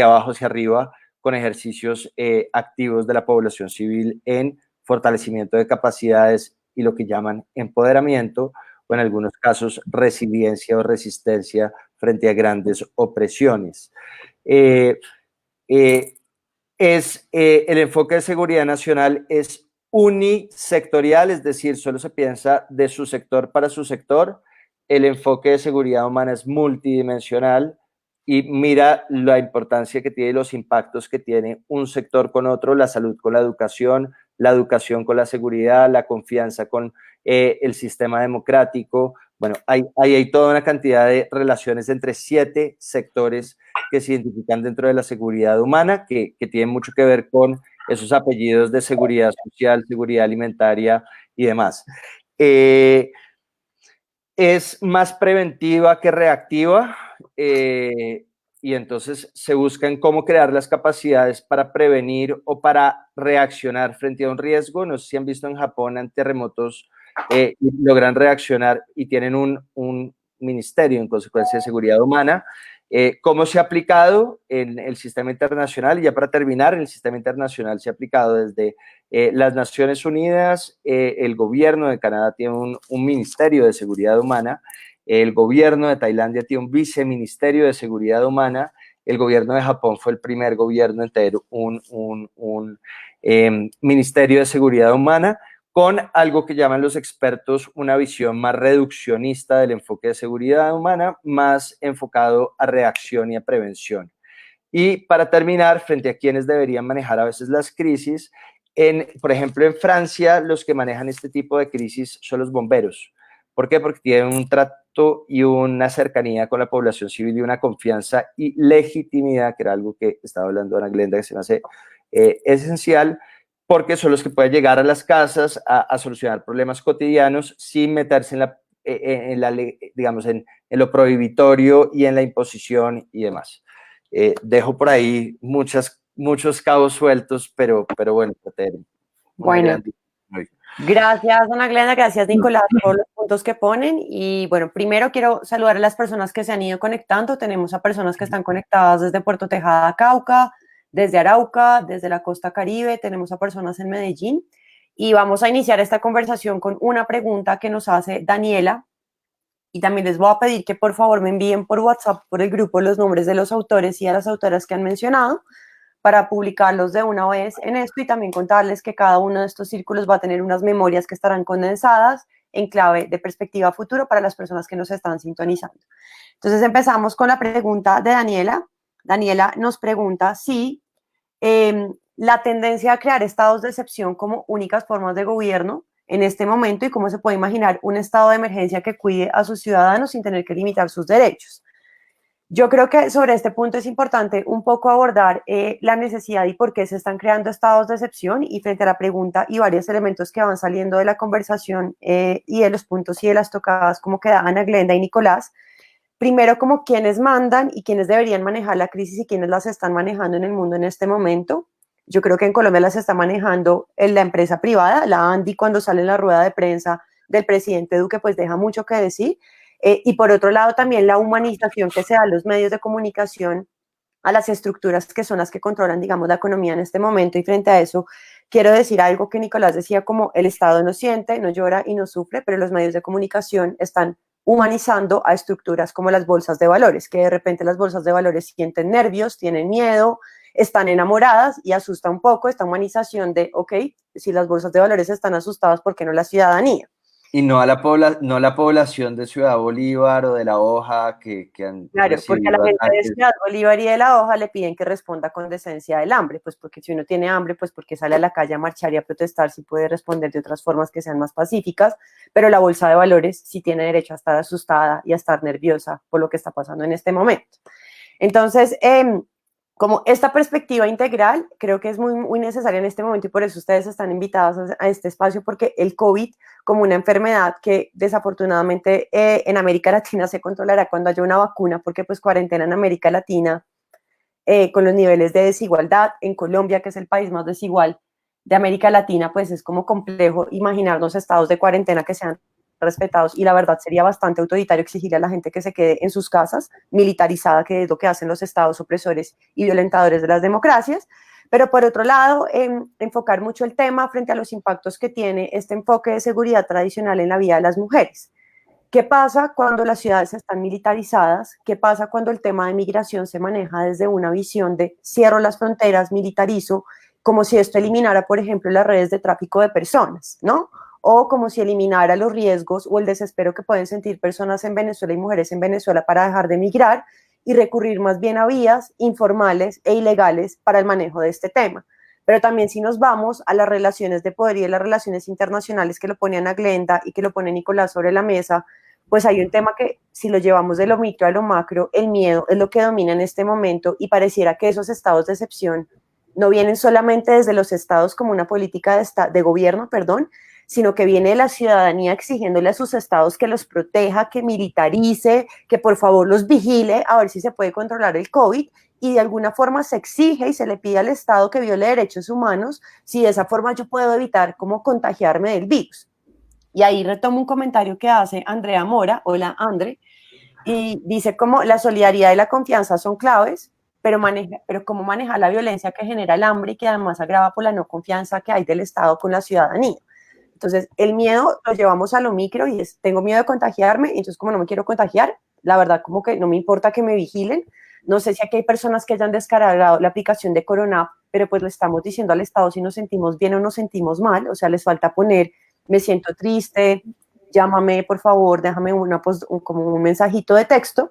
abajo hacia arriba con ejercicios activos de la población civil en fortalecimiento de capacidades y lo que llaman empoderamiento, o en algunos casos resiliencia o resistencia frente a grandes opresiones. El enfoque de seguridad nacional es unisectorial, es decir, solo se piensa de su sector para su sector. El enfoque de seguridad humana es multidimensional y mira la importancia que tiene, los impactos que tiene un sector con otro, la salud con la educación con la seguridad, la confianza con el sistema democrático. Bueno, hay toda una cantidad de relaciones entre 7 sectores que se identifican dentro de la seguridad humana, que tienen mucho que ver con esos apellidos de seguridad social, seguridad alimentaria y demás. Es más preventiva que reactiva, y entonces se buscan cómo crear las capacidades para prevenir o para reaccionar frente a un riesgo. No sé si han visto en Japón en terremotos, logran reaccionar y tienen un ministerio en consecuencia de seguridad humana, ¿Cómo se ha aplicado en el sistema internacional? Y ya para terminar, en el sistema internacional se ha aplicado desde las Naciones Unidas, el gobierno de Canadá tiene un Ministerio de Seguridad Humana, el gobierno de Tailandia tiene un viceministerio de Seguridad Humana, el gobierno de Japón fue el primer gobierno entero, un Ministerio de Seguridad Humana, con algo que llaman los expertos una visión más reduccionista del enfoque de seguridad humana, más enfocado a reacción y a prevención. Y para terminar, frente a quienes deberían manejar a veces las crisis, por ejemplo, en Francia, los que manejan este tipo de crisis son los bomberos. ¿Por qué? Porque tienen un trato y una cercanía con la población civil y una confianza y legitimidad, que era algo que estaba hablando Ana Glenda, que se me hace esencial, porque son los que pueden llegar a las casas a solucionar problemas cotidianos sin meterse digamos, en lo prohibitorio y en la imposición y demás. Dejo por ahí muchos cabos sueltos, pero bueno, Bueno, gracias, Ana Glenda, gracias, Nicolás, por los puntos que ponen. Y bueno, primero quiero saludar a las personas que se han ido conectando. Tenemos a personas que están conectadas desde Puerto Tejada, Cauca, desde Arauca, desde la costa Caribe, tenemos a personas en Medellín. Y vamos a iniciar esta conversación con una pregunta que nos hace Daniela. Y también les voy a pedir que por favor me envíen por WhatsApp, por el grupo, los nombres de los autores y a las autoras que han mencionado, para publicarlos de una vez en esto y también contarles que cada uno de estos círculos va a tener unas memorias que estarán condensadas en clave de perspectiva futuro para las personas que nos están sintonizando. Entonces empezamos con la pregunta de Daniela. Daniela nos pregunta si la tendencia a crear estados de excepción como únicas formas de gobierno en este momento y cómo se puede imaginar un estado de emergencia que cuide a sus ciudadanos sin tener que limitar sus derechos. Yo creo que sobre este punto es importante un poco abordar la necesidad y por qué se están creando estados de excepción y frente a la pregunta y varios elementos que van saliendo de la conversación y de los puntos y de las tocadas como que da Ana Glenda y Nicolás. Primero, como quiénes mandan y quiénes deberían manejar la crisis y quiénes las están manejando en el mundo en este momento. Yo creo que en Colombia las está manejando la empresa privada, la ANDI, cuando sale en la rueda de prensa del presidente Duque, pues deja mucho que decir. Y por otro lado, también la humanización que se da a los medios de comunicación, a las estructuras que son las que controlan, digamos, la economía en este momento. Y frente a eso, quiero decir algo que Nicolás decía, como el Estado no siente, no llora y no sufre, pero los medios de comunicación están humanizando a estructuras como las bolsas de valores, que de repente las bolsas de valores sienten nervios, tienen miedo, están enamoradas y asusta un poco esta humanización de, ok, si las bolsas de valores están asustadas, ¿por qué no la ciudadanía? Y no a la población de Ciudad Bolívar o de La Hoja que han Claro, porque a la gente de Ciudad Bolívar y de La Hoja le piden que responda con decencia del hambre, pues porque si uno tiene hambre, pues porque sale a la calle a marchar y a protestar, sí puede responder de otras formas que sean más pacíficas, pero la bolsa de valores sí tiene derecho a estar asustada y a estar nerviosa por lo que está pasando en este momento. Entonces, como esta perspectiva integral creo que es muy, muy necesaria en este momento y por eso ustedes están invitados a este espacio, porque el COVID como una enfermedad que desafortunadamente en América Latina se controlará cuando haya una vacuna, porque pues cuarentena en América Latina con los niveles de desigualdad en Colombia, que es el país más desigual de América Latina, pues es como complejo imaginarnos estados de cuarentena que sean respetados y la verdad sería bastante autoritario exigirle a la gente que se quede en sus casas, militarizada, que es lo que hacen los estados opresores y violentadores de las democracias. Pero por otro lado, enfocar mucho el tema frente a los impactos que tiene este enfoque de seguridad tradicional en la vida de las mujeres. ¿Qué pasa cuando las ciudades están militarizadas? ¿Qué pasa cuando el tema de migración se maneja desde una visión de cierro las fronteras, militarizo, como si esto eliminara, por ejemplo, las redes de tráfico de personas, ¿no? O como si eliminara los riesgos o el desespero que pueden sentir personas en Venezuela y mujeres en Venezuela para dejar de migrar y recurrir más bien a vías informales e ilegales para el manejo de este tema. Pero también si nos vamos a las relaciones de poder y a las relaciones internacionales que lo pone Ana Glenda y que lo pone Nicolás sobre la mesa, pues hay un tema que si lo llevamos de lo micro a lo macro, el miedo es lo que domina en este momento y pareciera que esos estados de excepción no vienen solamente desde los estados como una política de gobierno, sino que viene de la ciudadanía exigiéndole a sus estados que los proteja, que militarice, que por favor los vigile, a ver si se puede controlar el COVID, y de alguna forma se exige y se le pide al Estado que viole derechos humanos, si de esa forma yo puedo evitar cómo contagiarme del virus. Y ahí retomo un comentario que hace Andrea Mora, hola Andre, y dice como la solidaridad y la confianza son claves, pero cómo manejar la violencia que genera el hambre y que además agrava por la no confianza que hay del Estado con la ciudadanía. Entonces, el miedo lo llevamos a lo micro y es, tengo miedo de contagiarme, entonces como no me quiero contagiar, la verdad como que no me importa que me vigilen. No sé si aquí hay personas que hayan descargado la aplicación de Corona, pero pues le estamos diciendo al Estado si nos sentimos bien o nos sentimos mal, o sea, les falta poner, me siento triste, llámame por favor, déjame como un mensajito de texto.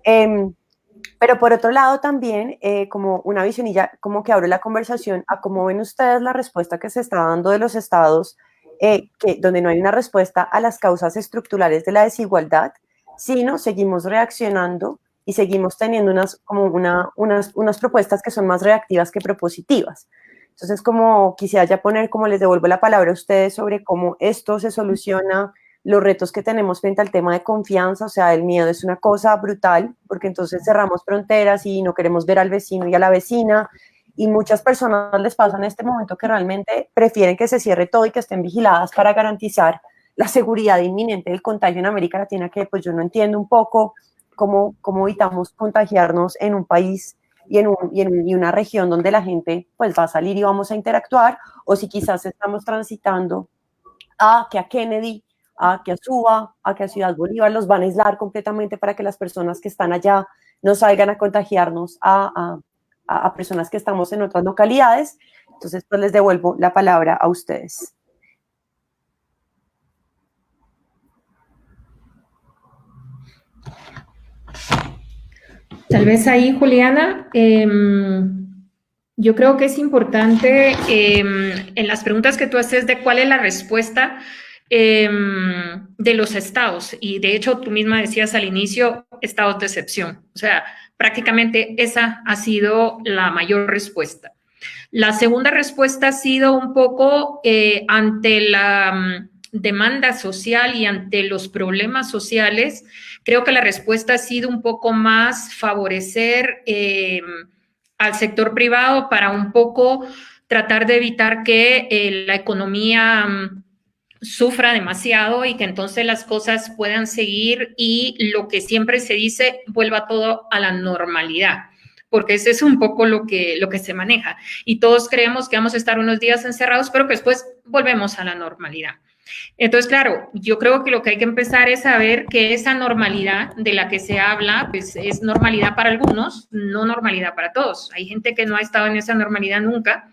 Pero por otro lado también, como una visión y ya como que abro la conversación a cómo ven ustedes la respuesta que se está dando de los estados, donde no hay una respuesta a las causas estructurales de la desigualdad, sino seguimos reaccionando y seguimos teniendo unas propuestas que son más reactivas que propositivas. Entonces, como quisiera ya poner, como les devuelvo la palabra a ustedes sobre cómo esto se soluciona, los retos que tenemos frente al tema de confianza, o sea, el miedo es una cosa brutal, porque entonces cerramos fronteras y no queremos ver al vecino y a la vecina, y muchas personas les pasa en este momento que realmente prefieren que se cierre todo y que estén vigiladas para garantizar la seguridad inminente del contagio en América Latina, que pues yo no entiendo un poco cómo evitamos contagiarnos en un país y en una región donde la gente pues va a salir y vamos a interactuar, o si quizás estamos transitando a que a Kennedy, a que a Suba, a que a Ciudad Bolívar los van a aislar completamente para que las personas que están allá no salgan a contagiarnos a personas que estamos en otras localidades. Entonces, pues les devuelvo la palabra a ustedes. Tal vez ahí, Juliana, yo creo que es importante en las preguntas que tú haces de cuál es la respuesta de los estados. Y de hecho, tú misma decías al inicio, estados de excepción. O sea, prácticamente esa ha sido la mayor respuesta. La segunda respuesta ha sido un poco ante la demanda social y ante los problemas sociales. Creo que la respuesta ha sido un poco más favorecer al sector privado para un poco tratar de evitar que la economía sufra demasiado y que entonces las cosas puedan seguir y lo que siempre se dice, vuelva todo a la normalidad, porque ese es un poco lo que se maneja. Y todos creemos que vamos a estar unos días encerrados, pero que después volvemos a la normalidad. Entonces, claro, yo creo que lo que hay que empezar es saber que esa normalidad de la que se habla, pues es normalidad para algunos, no normalidad para todos. Hay gente que no ha estado en esa normalidad nunca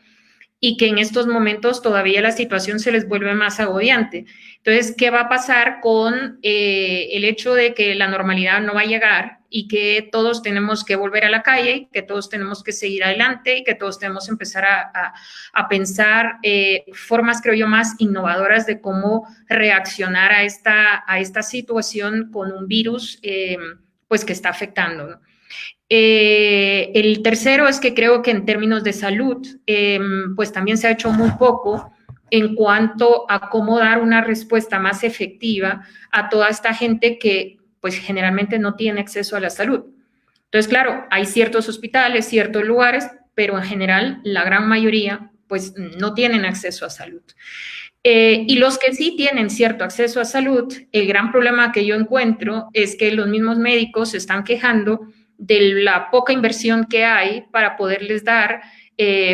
y que en estos momentos todavía la situación se les vuelve más agobiante. Entonces, ¿qué va a pasar con el hecho de que la normalidad no va a llegar y que todos tenemos que volver a la calle, y que todos tenemos que seguir adelante y que todos tenemos que empezar a pensar formas, creo yo, más innovadoras de cómo reaccionar a esta situación con un virus pues que está afectando, ¿no? El tercero es que creo que en términos de salud, pues también se ha hecho muy poco en cuanto a cómo dar una respuesta más efectiva a toda esta gente que pues generalmente no tiene acceso a la salud. Entonces, claro, hay ciertos hospitales, ciertos lugares, pero en general la gran mayoría pues no tienen acceso a salud. Y los que sí tienen cierto acceso a salud, el gran problema que yo encuentro es que los mismos médicos se están quejando de la poca inversión que hay para poderles dar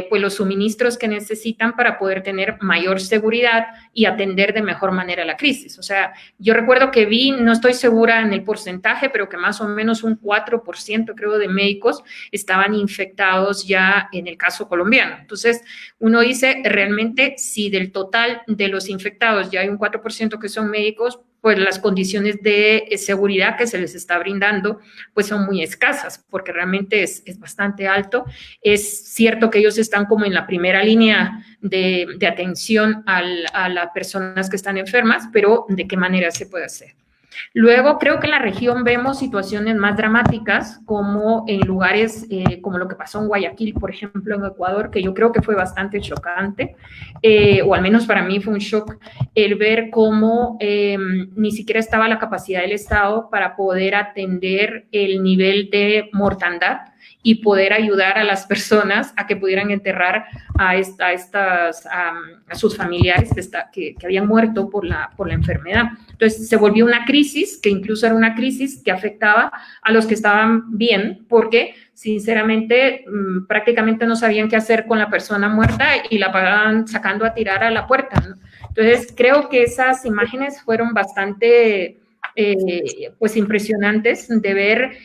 pues los suministros que necesitan para poder tener mayor seguridad y atender de mejor manera la crisis. O sea, yo recuerdo que vi, no estoy segura en el porcentaje, pero que más o menos un 4% creo de médicos estaban infectados ya en el caso colombiano. Entonces, uno dice, realmente, si del total de los infectados ya hay un 4% que son médicos, pues las condiciones de seguridad que se les está brindando pues son muy escasas, porque realmente es bastante alto. Es cierto que ellos están como en la primera línea de atención a las personas que están enfermas, pero ¿de qué manera se puede hacer? Luego, creo que en la región vemos situaciones más dramáticas, como en lugares como lo que pasó en Guayaquil, por ejemplo, en Ecuador, que yo creo que fue bastante chocante, o al menos para mí fue un shock el ver cómo ni siquiera estaba la capacidad del Estado para poder atender el nivel de mortandad y poder ayudar a las personas a que pudieran enterrar a sus familiares que habían muerto por la enfermedad. Entonces se volvió una crisis, que incluso era una crisis que afectaba a los que estaban bien, porque sinceramente prácticamente no sabían qué hacer con la persona muerta y la pagaban sacando a tirar a la puerta, ¿no? Entonces creo que esas imágenes fueron bastante pues impresionantes de ver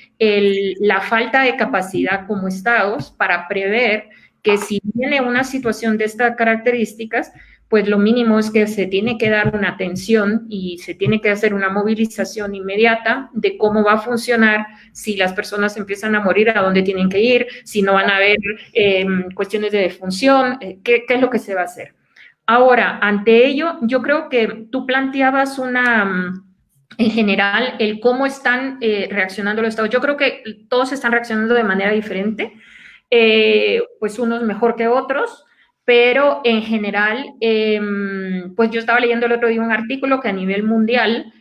la falta de capacidad como estados para prever que si viene una situación de estas características, pues lo mínimo es que se tiene que dar una atención y se tiene que hacer una movilización inmediata de cómo va a funcionar si las personas empiezan a morir, a dónde tienen que ir, si no van a haber cuestiones de defunción, qué es lo que se va a hacer. Ahora, ante ello, yo creo que tú planteabas en general, el cómo están reaccionando los estados. Yo creo que todos están reaccionando de manera diferente, pues unos mejor que otros, pero en general, pues yo estaba leyendo el otro día un artículo que a nivel mundial,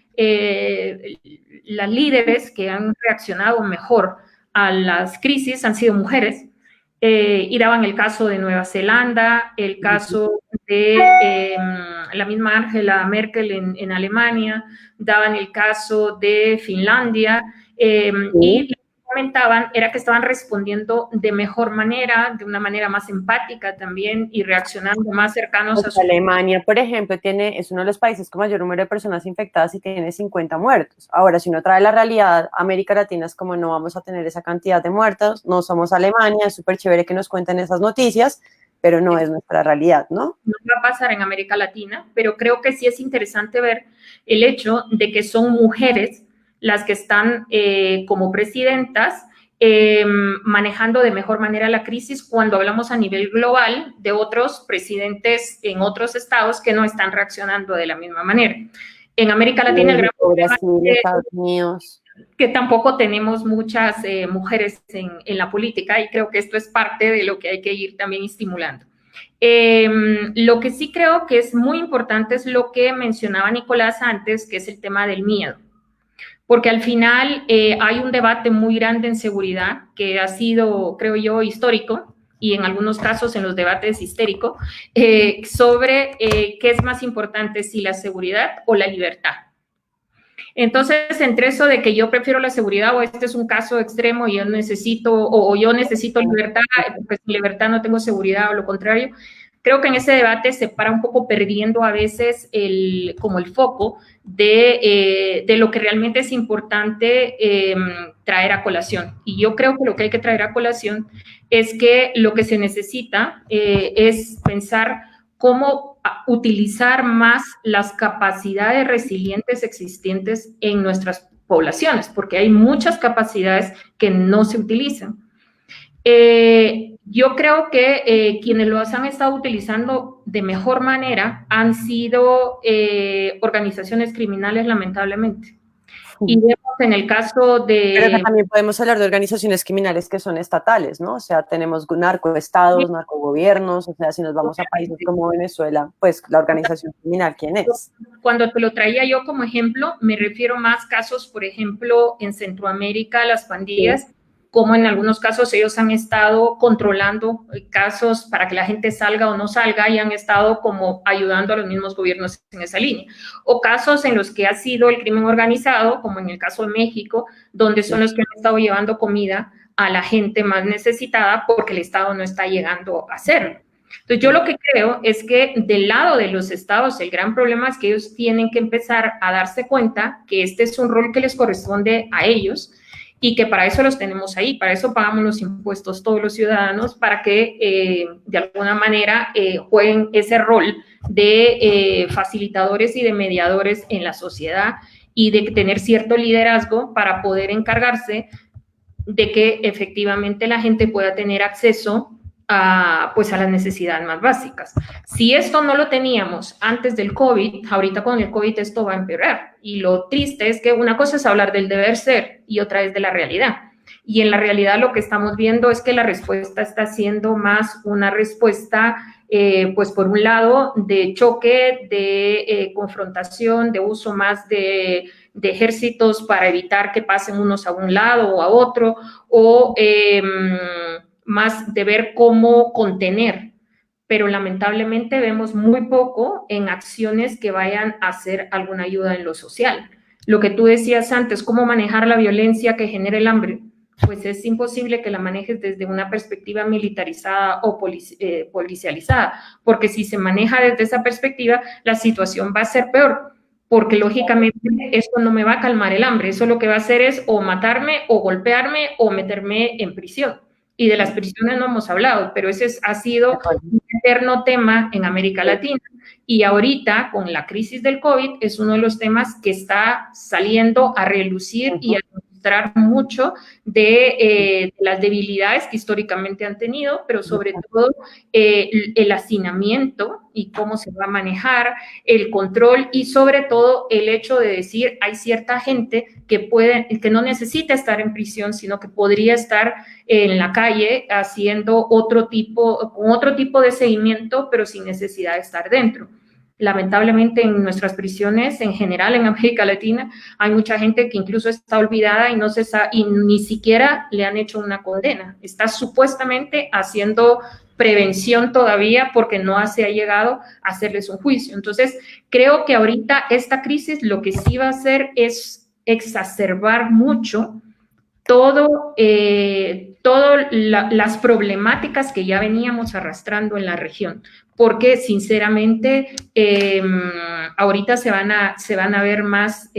las líderes que han reaccionado mejor a las crisis han sido mujeres, y daban el caso de Nueva Zelanda, el caso de la misma Angela Merkel en Alemania, daban el caso de Finlandia, y lo que comentaban era que estaban respondiendo de mejor manera, de una manera más empática también, y reaccionando más cercanos a su... Alemania, por ejemplo, es uno de los países con mayor número de personas infectadas y tiene 50 muertos. Ahora, si uno trae la realidad, América Latina es como no vamos a tener esa cantidad de muertos, no somos Alemania, es súper chévere que nos cuenten esas noticias, pero no es nuestra realidad, ¿no? No va a pasar en América Latina, pero creo que sí es interesante ver el hecho de que son mujeres las que están como presidentas manejando de mejor manera la crisis cuando hablamos a nivel global de otros presidentes en otros estados que no están reaccionando de la misma manera. En América Latina, el gran problema Brasil, Estados Unidos, que tampoco tenemos muchas mujeres en la política, y creo que esto es parte de lo que hay que ir también estimulando. Lo que sí creo que es muy importante es lo que mencionaba Nicolás antes, que es el tema del miedo. Porque al final hay un debate muy grande en seguridad que ha sido, creo yo, histórico, y en algunos casos en los debates histérico, sobre qué es más importante, si la seguridad o la libertad. Entonces, entre eso de que yo prefiero la seguridad o este es un caso extremo y yo necesito libertad, pues libertad no tengo seguridad o lo contrario, creo que en ese debate se para un poco perdiendo a veces como el foco de lo que realmente es importante traer a colación. Y yo creo que lo que hay que traer a colación es que lo que se necesita es pensar cómo utilizar más las capacidades resilientes existentes en nuestras poblaciones, porque hay muchas capacidades que no se utilizan. Yo creo que quienes los han estado utilizando de mejor manera han sido organizaciones criminales, lamentablemente. Y vemos en el caso de... Pero también podemos hablar de organizaciones criminales que son estatales, ¿no? O sea, tenemos narcoestados, narcogobiernos, o sea, si nos vamos a países como Venezuela, pues la organización criminal, ¿quién es? Cuando te lo traía yo como ejemplo, me refiero más casos, por ejemplo, en Centroamérica, las pandillas, sí, como en algunos casos ellos han estado controlando casos para que la gente salga o no salga y han estado como ayudando a los mismos gobiernos en esa línea. O casos en los que ha sido el crimen organizado, como en el caso de México, donde son los que han estado llevando comida a la gente más necesitada porque el Estado no está llegando a hacerlo. Entonces, yo lo que creo es que del lado de los estados, el gran problema es que ellos tienen que empezar a darse cuenta que este es un rol que les corresponde a ellos, y que para eso los tenemos ahí, para eso pagamos los impuestos todos los ciudadanos, para que de alguna manera jueguen ese rol de facilitadores y de mediadores en la sociedad, y de tener cierto liderazgo para poder encargarse de que efectivamente la gente pueda tener acceso pues a las necesidades más básicas. Si esto no lo teníamos antes del COVID, ahorita con el COVID esto va a empeorar. Y lo triste es que una cosa es hablar del deber ser y otra es de la realidad. Y en la realidad lo que estamos viendo es que la respuesta está siendo más una respuesta, pues por un lado, de choque, de confrontación, de uso más de ejércitos para evitar que pasen unos a un lado o a otro, o más de ver cómo contener, pero lamentablemente vemos muy poco en acciones que vayan a hacer alguna ayuda en lo social. Lo que tú decías antes, cómo manejar la violencia que genera el hambre, pues es imposible que la manejes desde una perspectiva militarizada o policializada, porque si se maneja desde esa perspectiva, la situación va a ser peor, porque lógicamente esto no me va a calmar el hambre, eso lo que va a hacer es o matarme o golpearme o meterme en prisión. Y de las prisiones no hemos hablado, pero ese ha sido un eterno tema en América Latina. Y ahorita, con la crisis del COVID, es uno de los temas que está saliendo a relucir y a mostrar mucho de las debilidades que históricamente han tenido, pero sobre todo el hacinamiento y cómo se va a manejar, el control y sobre todo el hecho de decir hay cierta gente que no necesita estar en prisión, sino que podría estar en la calle haciendo con otro tipo de seguimiento, pero sin necesidad de estar dentro. Lamentablemente en nuestras prisiones, en general en América Latina, hay mucha gente que incluso está olvidada y no se sabe, y ni siquiera le han hecho una condena. Está supuestamente haciendo prevención todavía porque no se ha llegado a hacerles un juicio. Entonces, creo que ahorita esta crisis lo que sí va a hacer es exacerbar mucho todas las problemáticas que ya veníamos arrastrando en la región, porque sinceramente ahorita se van a ver más,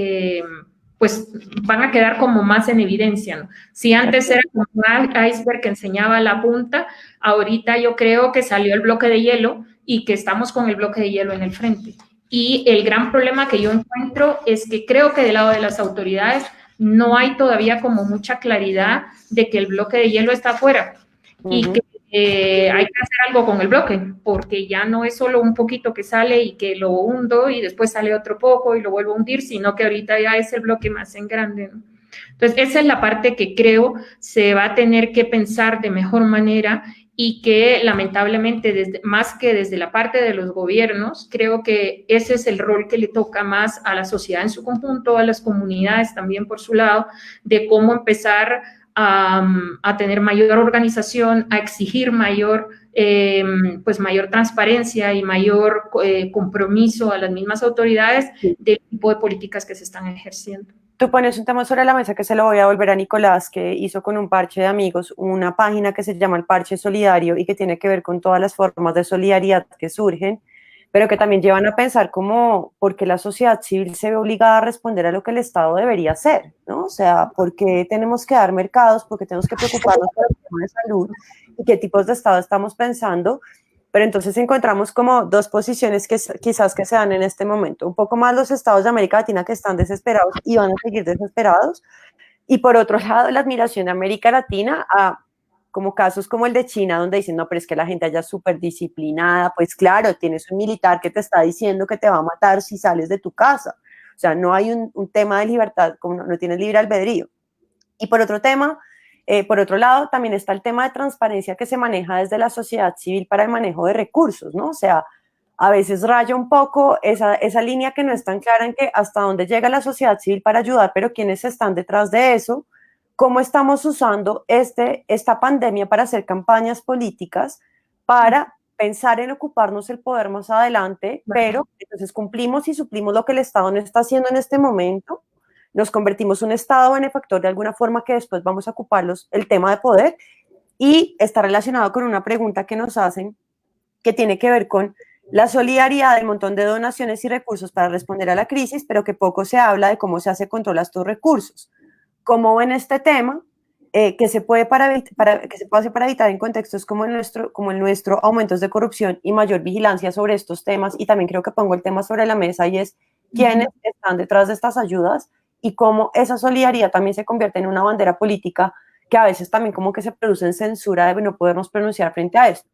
pues van a quedar como más en evidencia, ¿no? Si antes era como un iceberg que enseñaba la punta, ahorita yo creo que salió el bloque de hielo y que estamos con el bloque de hielo en el frente. Y el gran problema que yo encuentro es que creo que del lado de las autoridades no hay todavía como mucha claridad de que el bloque de hielo está afuera y que hay que hacer algo con el bloque, porque ya no es solo un poquito que sale y que lo hundo y después sale otro poco y lo vuelvo a hundir, sino que ahorita ya es el bloque más en grande, ¿no? Entonces, esa es la parte que creo se va a tener que pensar de mejor manera y que lamentablemente, más que desde la parte de los gobiernos, creo que ese es el rol que le toca más a la sociedad en su conjunto, a las comunidades también por su lado, de cómo empezar a tener mayor organización, a exigir mayor transparencia y mayor compromiso a las mismas autoridades del tipo de políticas que se están ejerciendo. Tú pones un tema sobre la mesa que se lo voy a volver a Nicolás, que hizo con un parche de amigos una página que se llama el Parche Solidario y que tiene que ver con todas las formas de solidaridad que surgen, pero que también llevan a pensar como por qué la sociedad civil se ve obligada a responder a lo que el Estado debería hacer, ¿no? O sea, ¿por qué tenemos que dar mercados? ¿Por qué tenemos que preocuparnos por el tema de salud? ¿Y qué tipos de Estado estamos pensando? Pero entonces encontramos como dos posiciones que quizás que se dan en este momento. Un poco más los estados de América Latina que están desesperados y van a seguir desesperados. Y por otro lado, la admiración de América Latina a como casos como el de China, donde dicen, no, pero es que la gente allá es súper disciplinada. Pues claro, tienes un militar que te está diciendo que te va a matar si sales de tu casa. O sea, no hay un tema de libertad, como no tienes libre albedrío. Y por otro lado, también está el tema de transparencia que se maneja desde la sociedad civil para el manejo de recursos, ¿no? O sea, a veces raya un poco esa línea que no es tan clara en que hasta dónde llega la sociedad civil para ayudar, pero quiénes están detrás de eso, cómo estamos usando esta pandemia para hacer campañas políticas, para pensar en ocuparnos el poder más adelante, pero entonces cumplimos y suplimos lo que el Estado no está haciendo en este momento, nos convertimos en un Estado benefactor de alguna forma que después vamos a ocuparlos el tema de poder, y está relacionado con una pregunta que nos hacen que tiene que ver con la solidaridad del montón de donaciones y recursos para responder a la crisis, pero que poco se habla de cómo se hace control a estos recursos. ¿Cómo ven este tema? Que se puede hacer para evitar en contextos como el nuestro aumentos de corrupción y mayor vigilancia sobre estos temas? Y también creo que pongo el tema sobre la mesa y es quiénes están detrás de estas ayudas y cómo esa solidaridad también se convierte en una bandera política que a veces también como que se produce en censura de no podernos pronunciar frente a esto.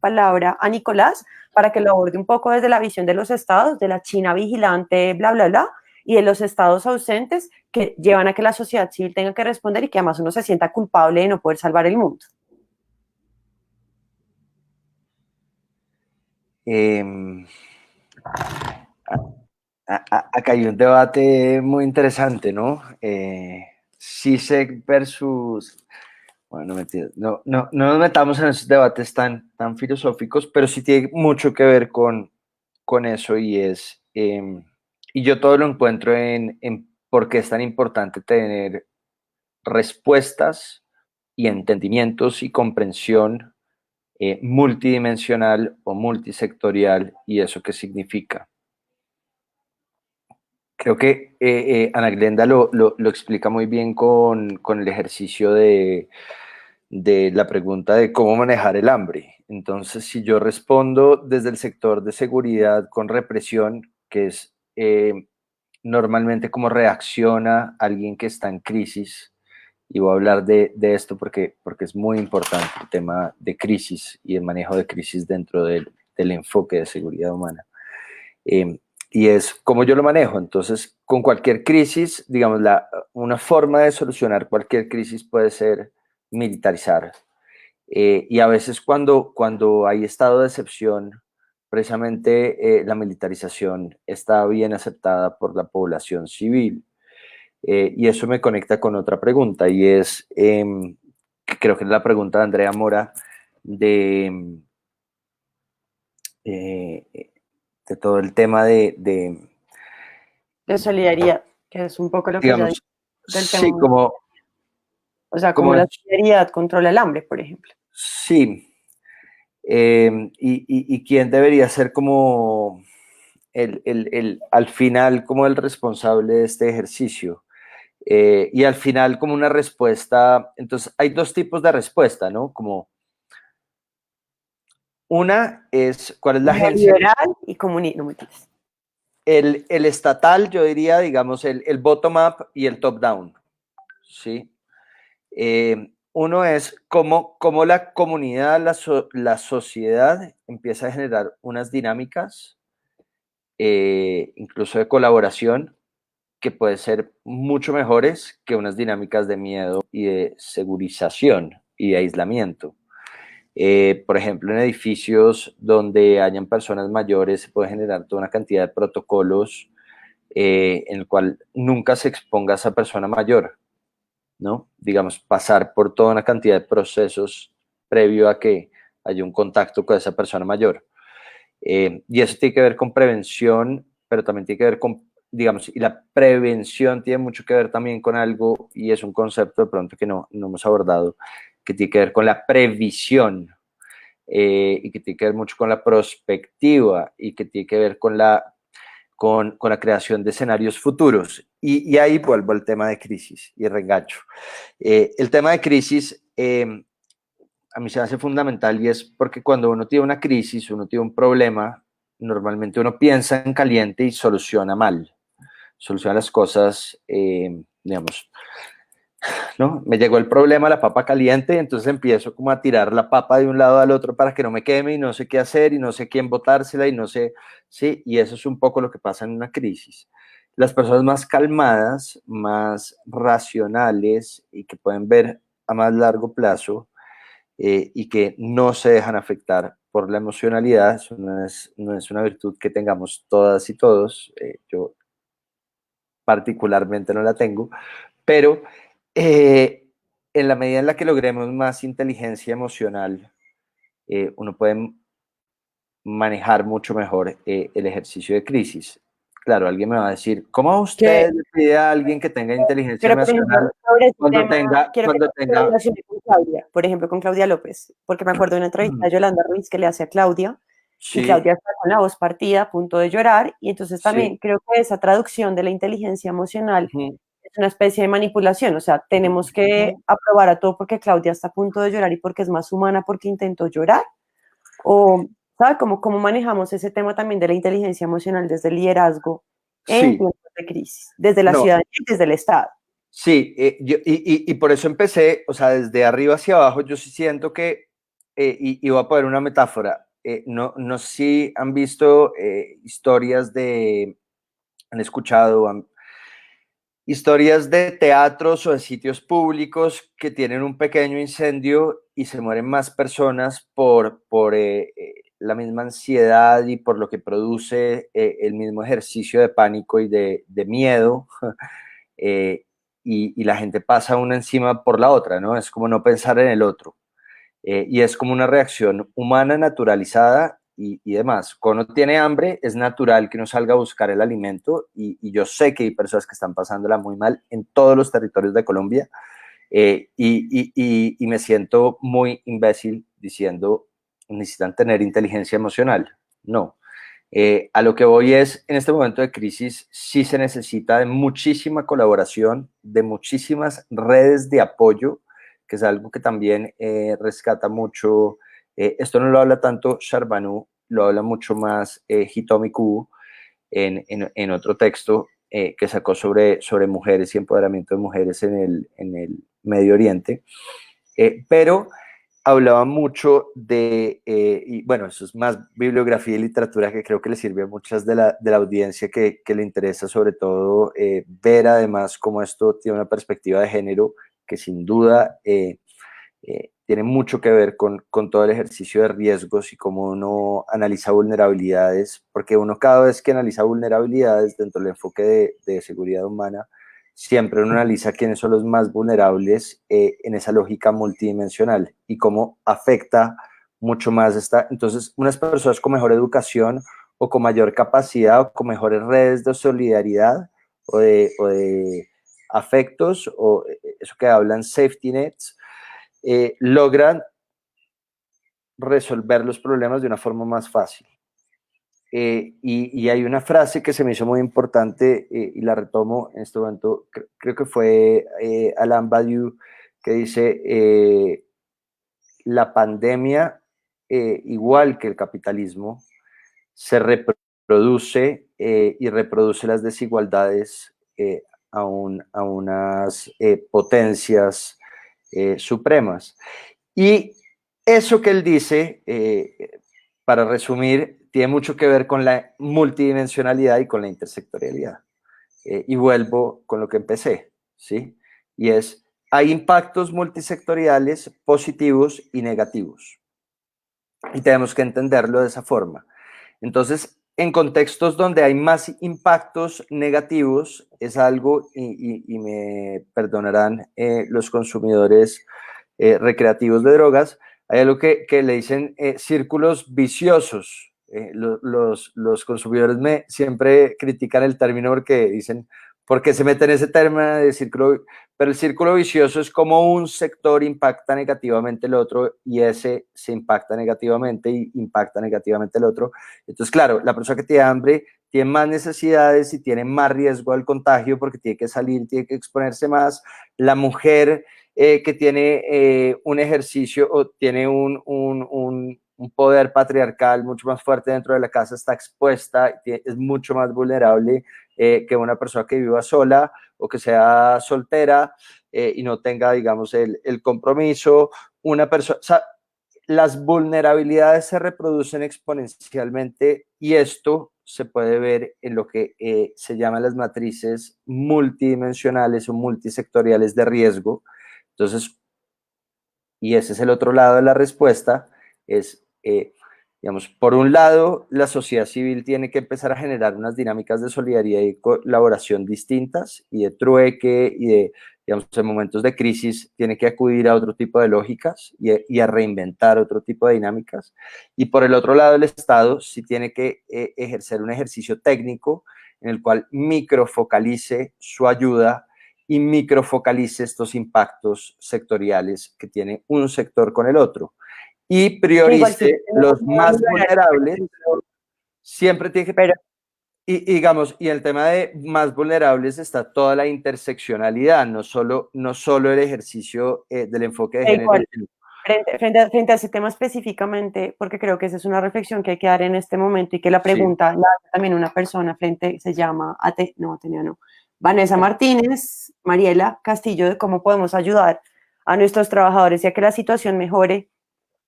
Palabra a Nicolás para que lo aborde un poco desde la visión de los estados, de la China vigilante, bla, bla, bla, y de los estados ausentes que llevan a que la sociedad civil tenga que responder y que además uno se sienta culpable de no poder salvar el mundo. Acá hay un debate muy interesante, ¿no? CISEC versus... Bueno, no, mentira, no nos metamos en esos debates tan filosóficos, pero sí tiene mucho que ver con eso y es... y yo todo lo encuentro en por qué es tan importante tener respuestas y entendimientos y comprensión multidimensional o multisectorial y eso qué significa. Creo que Ana Glenda lo explica muy bien con el ejercicio de la pregunta de cómo manejar el hambre. Entonces, si yo respondo desde el sector de seguridad con represión, que es normalmente cómo reacciona alguien que está en crisis, y voy a hablar de esto porque es muy importante el tema de crisis y el manejo de crisis dentro del enfoque de seguridad humana. Y es como yo lo manejo. Entonces, con cualquier crisis, digamos, una forma de solucionar cualquier crisis puede ser militarizar. Y a veces cuando hay estado de excepción, precisamente la militarización está bien aceptada por la población civil. Y eso me conecta con otra pregunta, y es, que creo que es la pregunta de Andrea Mora, de, eh, de todo el tema de solidaridad, que es un poco lo que ya dije digamos, del sí, tema, o sea, como como la solidaridad controla el hambre, por ejemplo. sí, y quién debería ser como al final como el responsable de este ejercicio. Y al final como una respuesta, entonces hay dos tipos de respuesta, ¿no? Como una es, ¿cuál es la agencia? Neoliberal y comunista, no me entiendes. El estatal, yo diría, digamos, el bottom-up y el top-down, ¿sí? Uno es cómo la comunidad, la sociedad empieza a generar unas dinámicas, incluso de colaboración, que pueden ser mucho mejores que unas dinámicas de miedo y de segurización y de aislamiento. Por ejemplo, en edificios donde hayan personas mayores se puede generar toda una cantidad de protocolos en el cual nunca se exponga a esa persona mayor, ¿no? Digamos, pasar por toda una cantidad de procesos previo a que haya un contacto con esa persona mayor. Y eso tiene que ver con prevención, pero también tiene que ver con, digamos, y la prevención tiene mucho que ver también con algo, y es un concepto de pronto que no hemos abordado, que tiene que ver con la previsión, y que tiene que ver mucho con la prospectiva y que tiene que ver con la creación de escenarios futuros. Y ahí vuelvo al tema de crisis y reengancho. El tema de crisis a mí se me hace fundamental, y es porque cuando uno tiene una crisis, uno tiene un problema, normalmente uno piensa en caliente y soluciona mal. Soluciona las cosas, digamos, ¿no? Me llegó el problema, la papa caliente, entonces empiezo como a tirar la papa de un lado al otro para que no me queme y no sé qué hacer y no sé quién botársela y no sé, sí, y eso es un poco lo que pasa en una crisis. Las personas más calmadas, más racionales y que pueden ver a más largo plazo, y que no se dejan afectar por la emocionalidad, eso no es una virtud que tengamos todas y todos, yo particularmente no la tengo, pero en la medida en la que logremos más inteligencia emocional, uno puede manejar mucho mejor el ejercicio de crisis. Claro, alguien me va a decir, ¿cómo Que, usted le pide a alguien que tenga inteligencia pero, por ejemplo, emocional sobre ese cuando tema, tenga, quiero que cuando lo tenga... relacione con Claudia, por ejemplo, con Claudia López, porque me acuerdo de una entrevista de Yolanda Ruiz que le hace a Claudia, y Sí, Claudia está con la voz partida, a punto de llorar, y entonces sí. también creo que esa traducción de la inteligencia emocional Ujú, es una especie de manipulación, o sea, tenemos que ujú. aprobar a todo porque Claudia está a punto de llorar y porque es más humana porque intentó llorar, o, ¿sabes? Cómo manejamos ese tema también de la inteligencia emocional desde el liderazgo en Sí, tiempos de crisis, desde la no, ciudadanía y desde el Estado. sí, y por eso empecé, o sea, desde arriba hacia abajo, yo sí siento que, y voy a poner una metáfora, no sé si han visto historias han escuchado historias de teatros o de sitios públicos que tienen un pequeño incendio y se mueren más personas por la misma ansiedad y por lo que produce el mismo ejercicio de pánico y de miedo, y la gente pasa una encima por la otra, ¿no? Es como no pensar en el otro. Y es como una reacción humana naturalizada y demás. Cuando uno tiene hambre, es natural que uno salga a buscar el alimento y yo sé que hay personas que están pasándola muy mal en todos los territorios de Colombia, y me siento muy imbécil diciendo necesitan tener inteligencia emocional. No. A lo que voy es, en este momento de crisis, sí se necesita de muchísima colaboración, de muchísimas redes de apoyo, que es algo que también rescata mucho. Esto no lo habla tanto Charbonneau, lo habla mucho más Hitomi Kubo en otro texto que sacó sobre mujeres y empoderamiento de mujeres en el Medio Oriente. Pero hablaba mucho de, y bueno, eso es más bibliografía y literatura que creo que le sirve a muchas de la audiencia que le interesa sobre todo ver además cómo esto tiene una perspectiva de género que sin duda tiene mucho que ver con todo el ejercicio de riesgos y cómo uno analiza vulnerabilidades, porque uno cada vez que analiza vulnerabilidades dentro del enfoque de seguridad humana, siempre uno analiza quiénes son los más vulnerables en esa lógica multidimensional y cómo afecta mucho más esta. Entonces, unas personas con mejor educación o con mayor capacidad o con mejores redes de solidaridad o de afectos o eso que hablan safety nets, logran resolver los problemas de una forma más fácil. Y hay una frase que se me hizo muy importante y la retomo en este momento, creo que fue Alain Badiou, que dice, la pandemia, igual que el capitalismo, se reproduce y reproduce las desigualdades a unas potencias supremas. Y eso que él dice, para resumir, tiene mucho que ver con la multidimensionalidad y con la intersectorialidad. Y vuelvo con lo que empecé, ¿sí? Y es, hay impactos multisectoriales positivos y negativos. Y tenemos que entenderlo de esa forma. Entonces, en contextos donde hay más impactos negativos, es algo, y me perdonarán los consumidores recreativos de drogas, hay algo que le dicen círculos viciosos. Los consumidores me siempre critican el término porque dicen, ¿por qué se mete en ese término de círculo? Pero el círculo vicioso es como un sector impacta negativamente el otro y ese se impacta negativamente y impacta negativamente el otro. Entonces, claro, la persona que tiene hambre tiene más necesidades y tiene más riesgo al contagio porque tiene que salir, tiene que exponerse más. La mujer que tiene un ejercicio o tiene un poder patriarcal mucho más fuerte dentro de la casa, está expuesta, es mucho más vulnerable que una persona que viva sola o que sea soltera y no tenga, digamos, el compromiso. Una persona, o sea, las vulnerabilidades se reproducen exponencialmente y esto se puede ver en lo que se llaman las matrices multidimensionales o multisectoriales de riesgo. Entonces, y ese es el otro lado de la respuesta, es, digamos, por un lado, la sociedad civil tiene que empezar a generar unas dinámicas de solidaridad y colaboración distintas y de trueque y de, digamos, en momentos de crisis tiene que acudir a otro tipo de lógicas y a reinventar otro tipo de dinámicas. Y por el otro lado, el Estado sí tiene que ejercer un ejercicio técnico en el cual microfocalice su ayuda y microfocalice estos impactos sectoriales que tiene un sector con el otro y priorice los más vulnerables. Siempre tiene que... Pero, y digamos, y el tema de más vulnerables está toda la interseccionalidad, no solo el ejercicio del enfoque de género. Frente a ese tema específicamente, porque creo que esa es una reflexión que hay que dar en este momento y que la pregunta la hace también una persona se llama, Vanessa Martínez, Mariela Castillo, de cómo podemos ayudar a nuestros trabajadores y a que la situación mejore.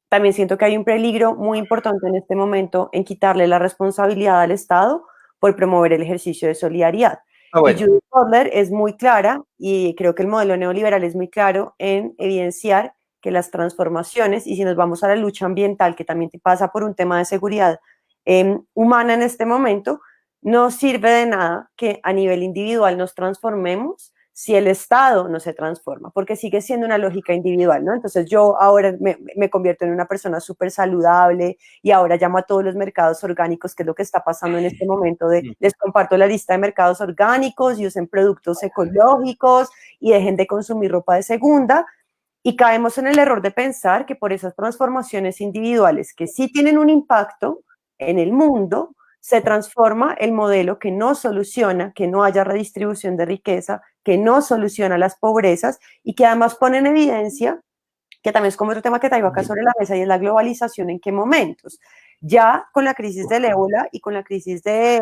También siento que hay un peligro muy importante en este momento en quitarle la responsabilidad al Estado por promover el ejercicio de solidaridad. Bueno. Y Judith Butler es muy clara, y creo que el modelo neoliberal es muy claro en evidenciar que las transformaciones, y si nos vamos a la lucha ambiental, que también pasa por un tema de seguridad humana en este momento, no sirve de nada que a nivel individual nos transformemos si el Estado no se transforma, porque sigue siendo una lógica individual, ¿no? Entonces yo ahora me convierto en una persona súper saludable y ahora llamo a todos los mercados orgánicos, que es lo que está pasando en este momento, les comparto la lista de mercados orgánicos y usen productos ecológicos y dejen de consumir ropa de segunda, y caemos en el error de pensar que por esas transformaciones individuales que sí tienen un impacto en el mundo, se transforma el modelo que no soluciona, que no haya redistribución de riqueza, que no soluciona las pobrezas y que además pone en evidencia, que también es como otro tema que traigo acá sobre la mesa, y es la globalización. ¿En qué momentos? Ya con la crisis del ébola y con la crisis de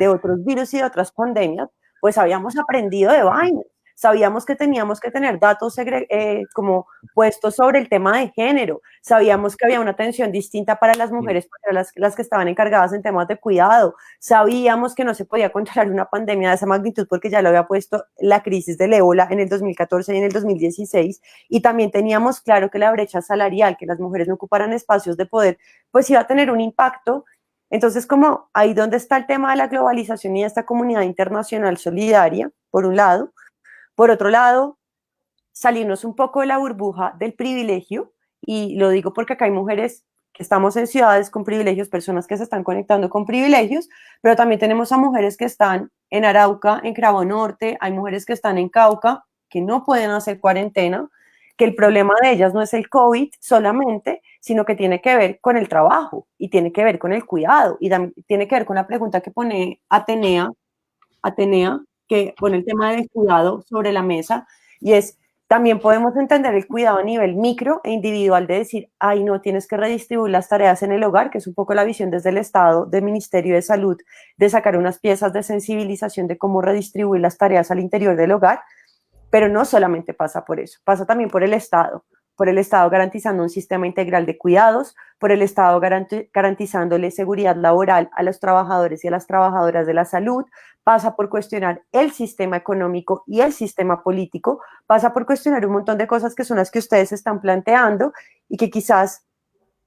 otros virus y de otras pandemias, pues habíamos aprendido de vainas. Sabíamos que teníamos que tener datos como puestos sobre el tema de género. Sabíamos que había una atención distinta para las mujeres, porque eran las que estaban encargadas en temas de cuidado. Sabíamos que no se podía controlar una pandemia de esa magnitud porque ya lo había puesto la crisis del ébola en el 2014 y en el 2016. Y también teníamos claro que la brecha salarial, que las mujeres no ocuparan espacios de poder, pues iba a tener un impacto. Entonces, como ahí donde está el tema de la globalización y de esta comunidad internacional solidaria, por un lado. Por otro lado, salirnos un poco de la burbuja del privilegio, y lo digo porque acá hay mujeres que estamos en ciudades con privilegios, personas que se están conectando con privilegios, pero también tenemos a mujeres que están en Arauca, en Cravo Norte, hay mujeres que están en Cauca, que no pueden hacer cuarentena, que el problema de ellas no es el COVID solamente, sino que tiene que ver con el trabajo y tiene que ver con el cuidado y también tiene que ver con la pregunta que pone Atenea, que pone el tema del cuidado sobre la mesa, y es, también podemos entender el cuidado a nivel micro e individual de decir, ay, no, tienes que redistribuir las tareas en el hogar, que es un poco la visión desde el Estado, del Ministerio de Salud, de sacar unas piezas de sensibilización de cómo redistribuir las tareas al interior del hogar, pero no solamente pasa por eso, pasa también por el Estado garantizando un sistema integral de cuidados, por el Estado garantizándole seguridad laboral a los trabajadores y a las trabajadoras de la salud, pasa por cuestionar el sistema económico y el sistema político, pasa por cuestionar un montón de cosas que son las que ustedes están planteando y que quizás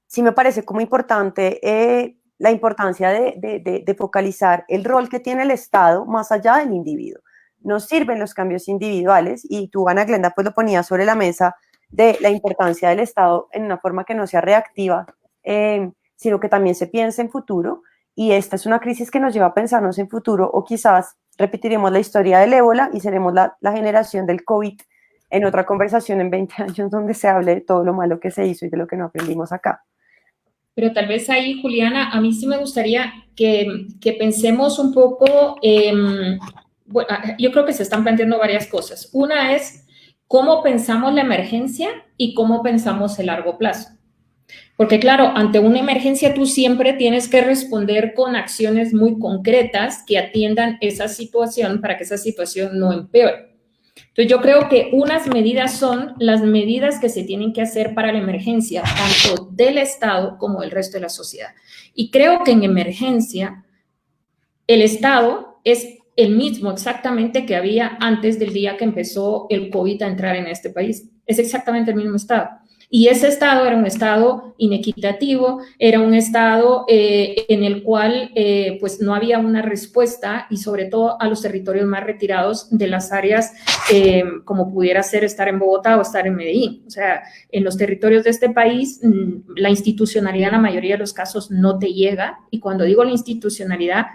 sí me parece como importante la importancia de focalizar el rol que tiene el Estado más allá del individuo. Nos sirven los cambios individuales y tú, Ana Glenda, pues lo ponías sobre la mesa de la importancia del Estado en una forma que no sea reactiva, sino que también se piense en futuro, y esta es una crisis que nos lleva a pensarnos en futuro, o quizás repetiremos la historia del ébola y seremos la generación del COVID en otra conversación en 20 años donde se hable de todo lo malo que se hizo y de lo que no aprendimos acá. Pero tal vez ahí, Juliana, a mí sí me gustaría que pensemos un poco, bueno, yo creo que se están planteando varias cosas. Una es cómo pensamos la emergencia y cómo pensamos el largo plazo. Porque claro, ante una emergencia tú siempre tienes que responder con acciones muy concretas que atiendan esa situación para que esa situación no empeore. Entonces yo creo que unas medidas son las medidas que se tienen que hacer para la emergencia, tanto del Estado como del resto de la sociedad. Y creo que en emergencia el Estado es el mismo exactamente que había antes del día que empezó el COVID a entrar en este país. Es exactamente el mismo Estado. Y ese Estado era un Estado inequitativo, era un Estado en el cual pues no había una respuesta, y sobre todo a los territorios más retirados de las áreas como pudiera ser estar en Bogotá o estar en Medellín. O sea, en los territorios de este país la institucionalidad en la mayoría de los casos no te llega, y cuando digo la institucionalidad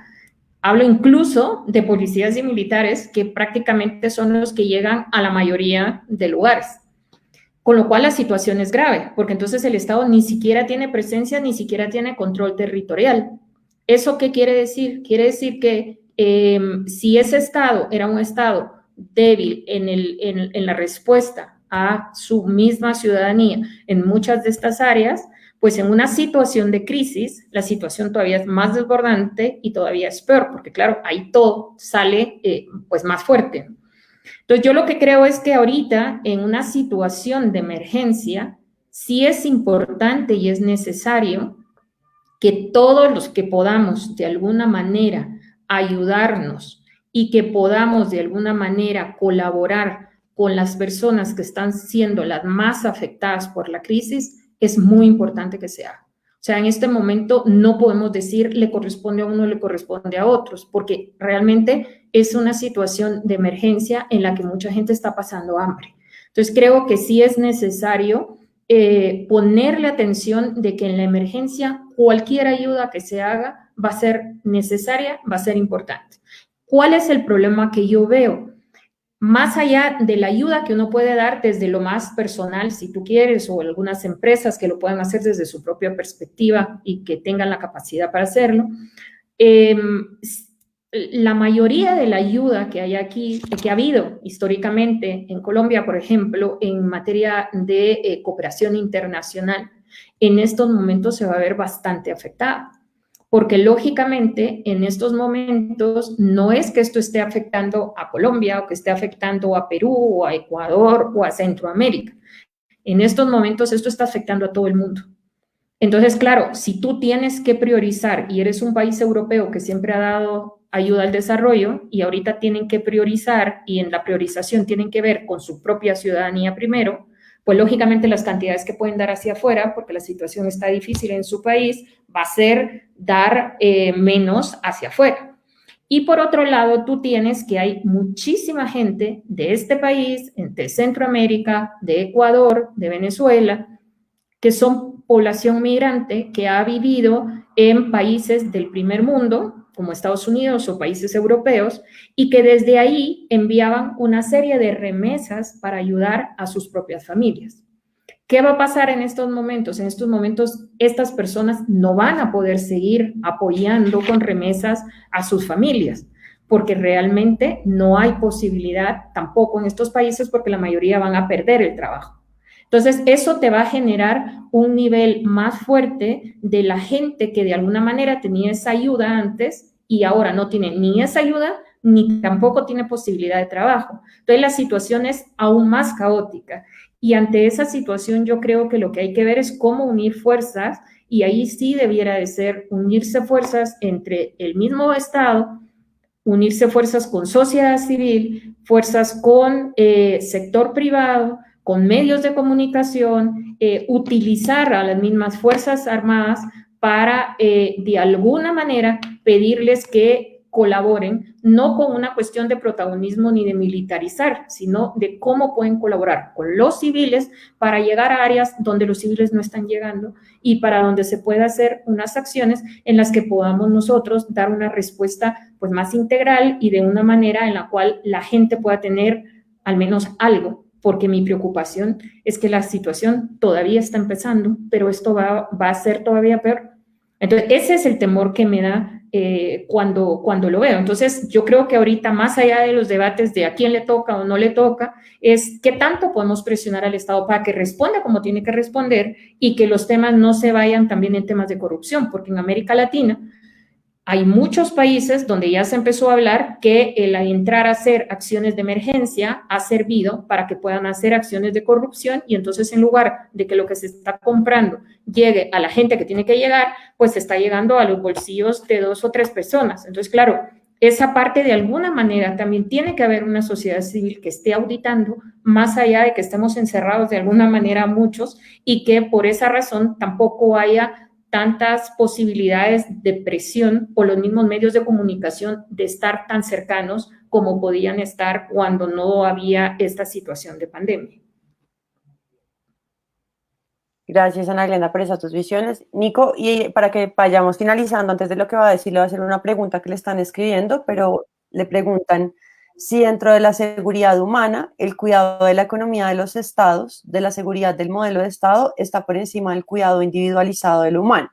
hablo incluso de policías y militares que prácticamente son los que llegan a la mayoría de lugares. Con lo cual la situación es grave, porque entonces el Estado ni siquiera tiene presencia, ni siquiera tiene control territorial. ¿Eso qué quiere decir? Quiere decir que si ese Estado era un Estado débil en la respuesta a su misma ciudadanía en muchas de estas áreas, pues en una situación de crisis, la situación todavía es más desbordante y todavía es peor, porque claro, ahí todo sale pues más fuerte. Entonces, yo lo que creo es que ahorita, en una situación de emergencia, sí es importante y es necesario que todos los que podamos de alguna manera ayudarnos y que podamos de alguna manera colaborar con las personas que están siendo las más afectadas por la crisis, es muy importante que se haga. O sea, en este momento no podemos decir le corresponde a uno, le corresponde a otros, porque realmente es una situación de emergencia en la que mucha gente está pasando hambre. Entonces, creo que sí es necesario ponerle atención de que en la emergencia cualquier ayuda que se haga va a ser necesaria, va a ser importante. ¿Cuál es el problema que yo veo? Más allá de la ayuda que uno puede dar desde lo más personal, si tú quieres, o algunas empresas que lo puedan hacer desde su propia perspectiva y que tengan la capacidad para hacerlo, la mayoría de la ayuda que hay aquí, que ha habido históricamente en Colombia, por ejemplo, en materia de cooperación internacional, en estos momentos se va a ver bastante afectada. Porque lógicamente en estos momentos no es que esto esté afectando a Colombia o que esté afectando a Perú o a Ecuador o a Centroamérica. En estos momentos esto está afectando a todo el mundo. Entonces, claro, si tú tienes que priorizar y eres un país europeo que siempre ha dado ayuda al desarrollo y ahorita tienen que priorizar y en la priorización tienen que ver con su propia ciudadanía primero, pues lógicamente las cantidades que pueden dar hacia afuera, porque la situación está difícil en su país, va a ser dar menos hacia afuera. Y por otro lado, tú tienes que hay muchísima gente de este país, de Centroamérica, de Ecuador, de Venezuela, que son población migrante que ha vivido en países del primer mundo, como Estados Unidos o países europeos, y que desde ahí enviaban una serie de remesas para ayudar a sus propias familias. ¿Qué va a pasar en estos momentos? En estos momentos, estas personas no van a poder seguir apoyando con remesas a sus familias, porque realmente no hay posibilidad tampoco en estos países, porque la mayoría van a perder el trabajo. Entonces, eso te va a generar un nivel más fuerte de la gente que de alguna manera tenía esa ayuda antes y ahora no tiene ni esa ayuda ni tampoco tiene posibilidad de trabajo. Entonces, la situación es aún más caótica. Y ante esa situación yo creo que lo que hay que ver es cómo unir fuerzas y ahí sí debiera de ser unirse fuerzas entre el mismo Estado, unirse fuerzas con sociedad civil, fuerzas con sector privado, con medios de comunicación, utilizar a las mismas Fuerzas Armadas para, de alguna manera, pedirles que colaboren, no con una cuestión de protagonismo ni de militarizar, sino de cómo pueden colaborar con los civiles para llegar a áreas donde los civiles no están llegando y para donde se pueda hacer unas acciones en las que podamos nosotros dar una respuesta pues más integral y de una manera en la cual la gente pueda tener al menos algo, porque mi preocupación es que la situación todavía está empezando, pero esto va a ser todavía peor. Entonces, ese es el temor que me da cuando lo veo. Entonces, yo creo que ahorita, más allá de los debates de a quién le toca o no le toca, es qué tanto podemos presionar al Estado para que responda como tiene que responder y que los temas no se vayan también en temas de corrupción, porque en América Latina hay muchos países donde ya se empezó a hablar que el entrar a hacer acciones de emergencia ha servido para que puedan hacer acciones de corrupción y entonces en lugar de que lo que se está comprando llegue a la gente que tiene que llegar, pues está llegando a los bolsillos de 2 o 3 personas. Entonces, claro, esa parte de alguna manera también tiene que haber una sociedad civil que esté auditando, más allá de que estemos encerrados de alguna manera muchos y que por esa razón tampoco haya tantas posibilidades de presión por los mismos medios de comunicación de estar tan cercanos como podían estar cuando no había esta situación de pandemia. Gracias, Ana Glenda, por esas tus visiones. Nico, y para que vayamos finalizando, antes de lo que va a decir, le voy a hacer una pregunta que le están escribiendo, pero le preguntan si dentro de la seguridad humana, el cuidado de la economía de los estados, de la seguridad del modelo de estado, está por encima del cuidado individualizado de lo humano.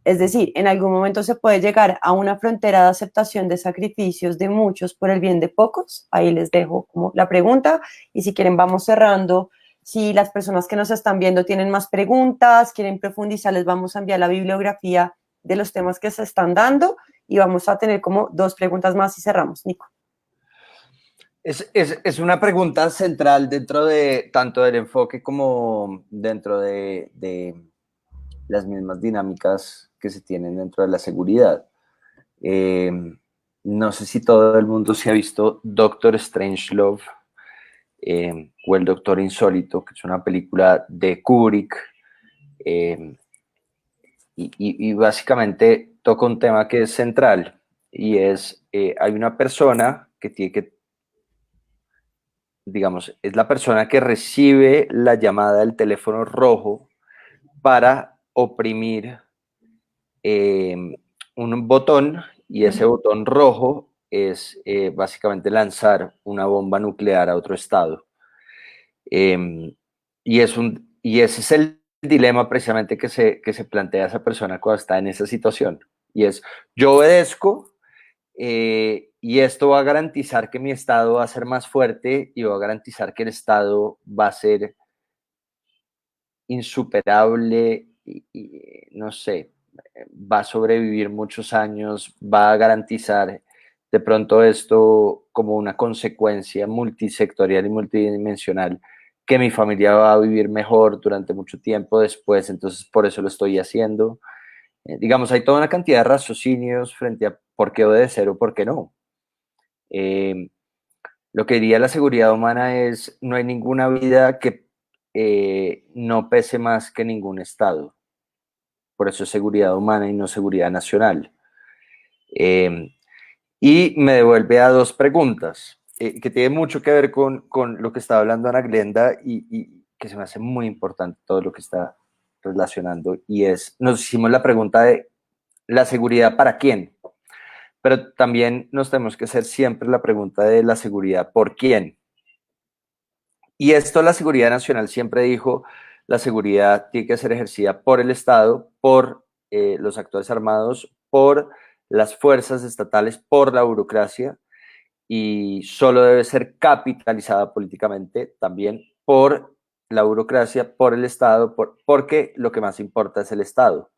Es decir, en algún momento se puede llegar a una frontera de aceptación de sacrificios de muchos por el bien de pocos. Ahí les dejo como la pregunta y si quieren vamos cerrando. Si las personas que nos están viendo tienen más preguntas, quieren profundizar, les vamos a enviar la bibliografía de los temas que se están dando y vamos a tener como 2 preguntas más y cerramos. Nico. Es una pregunta central dentro de tanto del enfoque como dentro de las mismas dinámicas que se tienen dentro de la seguridad. No sé si todo el mundo se ha visto Doctor Strangelove, o El Doctor Insólito, que es una película de Kubrick, y básicamente toca un tema que es central, y es, hay una persona que tiene que, digamos, es la persona que recibe la llamada del teléfono rojo para oprimir un botón, y ese botón rojo es básicamente lanzar una bomba nuclear a otro estado. Y ese es el dilema precisamente que se plantea esa persona cuando está en esa situación. Y es, yo obedezco, y esto va a garantizar que mi estado va a ser más fuerte y va a garantizar que el estado va a ser insuperable y no sé, va a sobrevivir muchos años, va a garantizar de pronto esto como una consecuencia multisectorial y multidimensional, que mi familia va a vivir mejor durante mucho tiempo después, entonces por eso lo estoy haciendo. Digamos, hay toda una cantidad de raciocinios frente a por qué obedecer o por qué no. Lo que diría la seguridad humana es, no hay ninguna vida que no pese más que ningún Estado. Por eso es seguridad humana y no seguridad nacional. Y me devuelve a dos preguntas que tienen mucho que ver con lo que estaba hablando Ana Glenda y que se me hace muy importante todo lo que está relacionando. Y es, nos hicimos la pregunta de la seguridad para quién, pero también nos tenemos que hacer siempre la pregunta de la seguridad por quién. Y esto la Seguridad Nacional siempre dijo, la seguridad tiene que ser ejercida por el Estado, por los actores armados, por las fuerzas estatales, por la burocracia, y solo debe ser capitalizada políticamente también por la burocracia, por el Estado, porque lo que más importa es el Estado.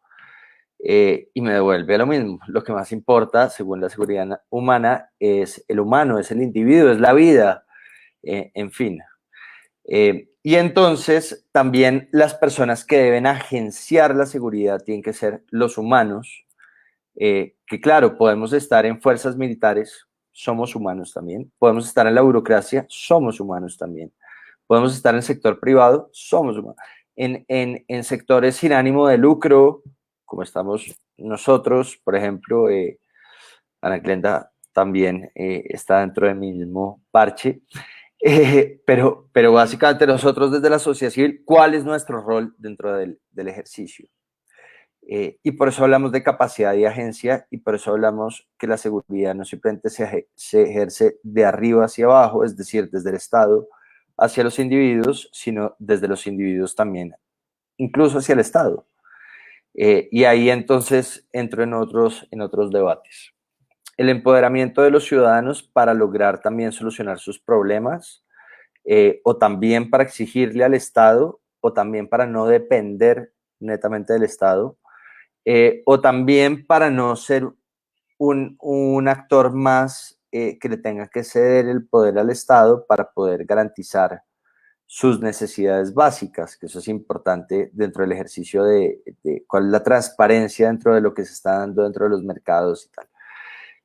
Y me devuelve a lo mismo, lo que más importa, según la seguridad humana, es el humano, es el individuo, es la vida, en fin. Y entonces también las personas que deben agenciar la seguridad tienen que ser los humanos, que claro, podemos estar en fuerzas militares, somos humanos también, podemos estar en la burocracia, somos humanos también, podemos estar en el sector privado, somos humanos, en sectores sin ánimo de lucro, como estamos nosotros, por ejemplo, Ana Glenda también está dentro del mismo parche. Pero básicamente nosotros desde la sociedad civil, ¿cuál es nuestro rol dentro del ejercicio? Y por eso hablamos de capacidad y agencia, y por eso hablamos que la seguridad no simplemente se ejerce de arriba hacia abajo, es decir, desde el Estado hacia los individuos, sino desde los individuos también, incluso hacia el Estado. Y ahí entonces entro en otros debates. El empoderamiento de los ciudadanos para lograr también solucionar sus problemas, o también para exigirle al Estado, o también para no depender netamente del Estado, o también para no ser un actor más que le tenga que ceder el poder al Estado para poder garantizar sus necesidades básicas, que eso es importante dentro del ejercicio de cuál es la transparencia dentro de lo que se está dando dentro de los mercados y tal,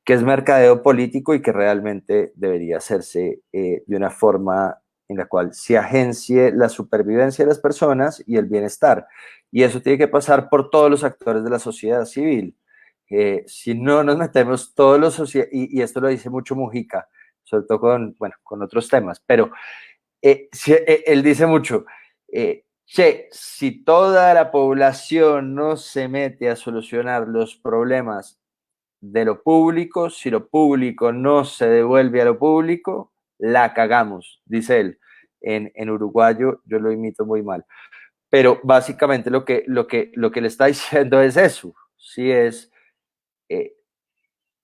que es mercadeo político y que realmente debería hacerse de una forma en la cual se agencie la supervivencia de las personas y el bienestar. Y eso tiene que pasar por todos los actores de la sociedad civil. Si no nos metemos todos los y esto lo dice mucho Mujica, sobre todo con otros temas, pero él dice mucho, si toda la población no se mete a solucionar los problemas de lo público, si lo público no se devuelve a lo público, la cagamos, dice él. En uruguayo yo lo imito muy mal. Pero básicamente lo que le está diciendo es eso, sí es,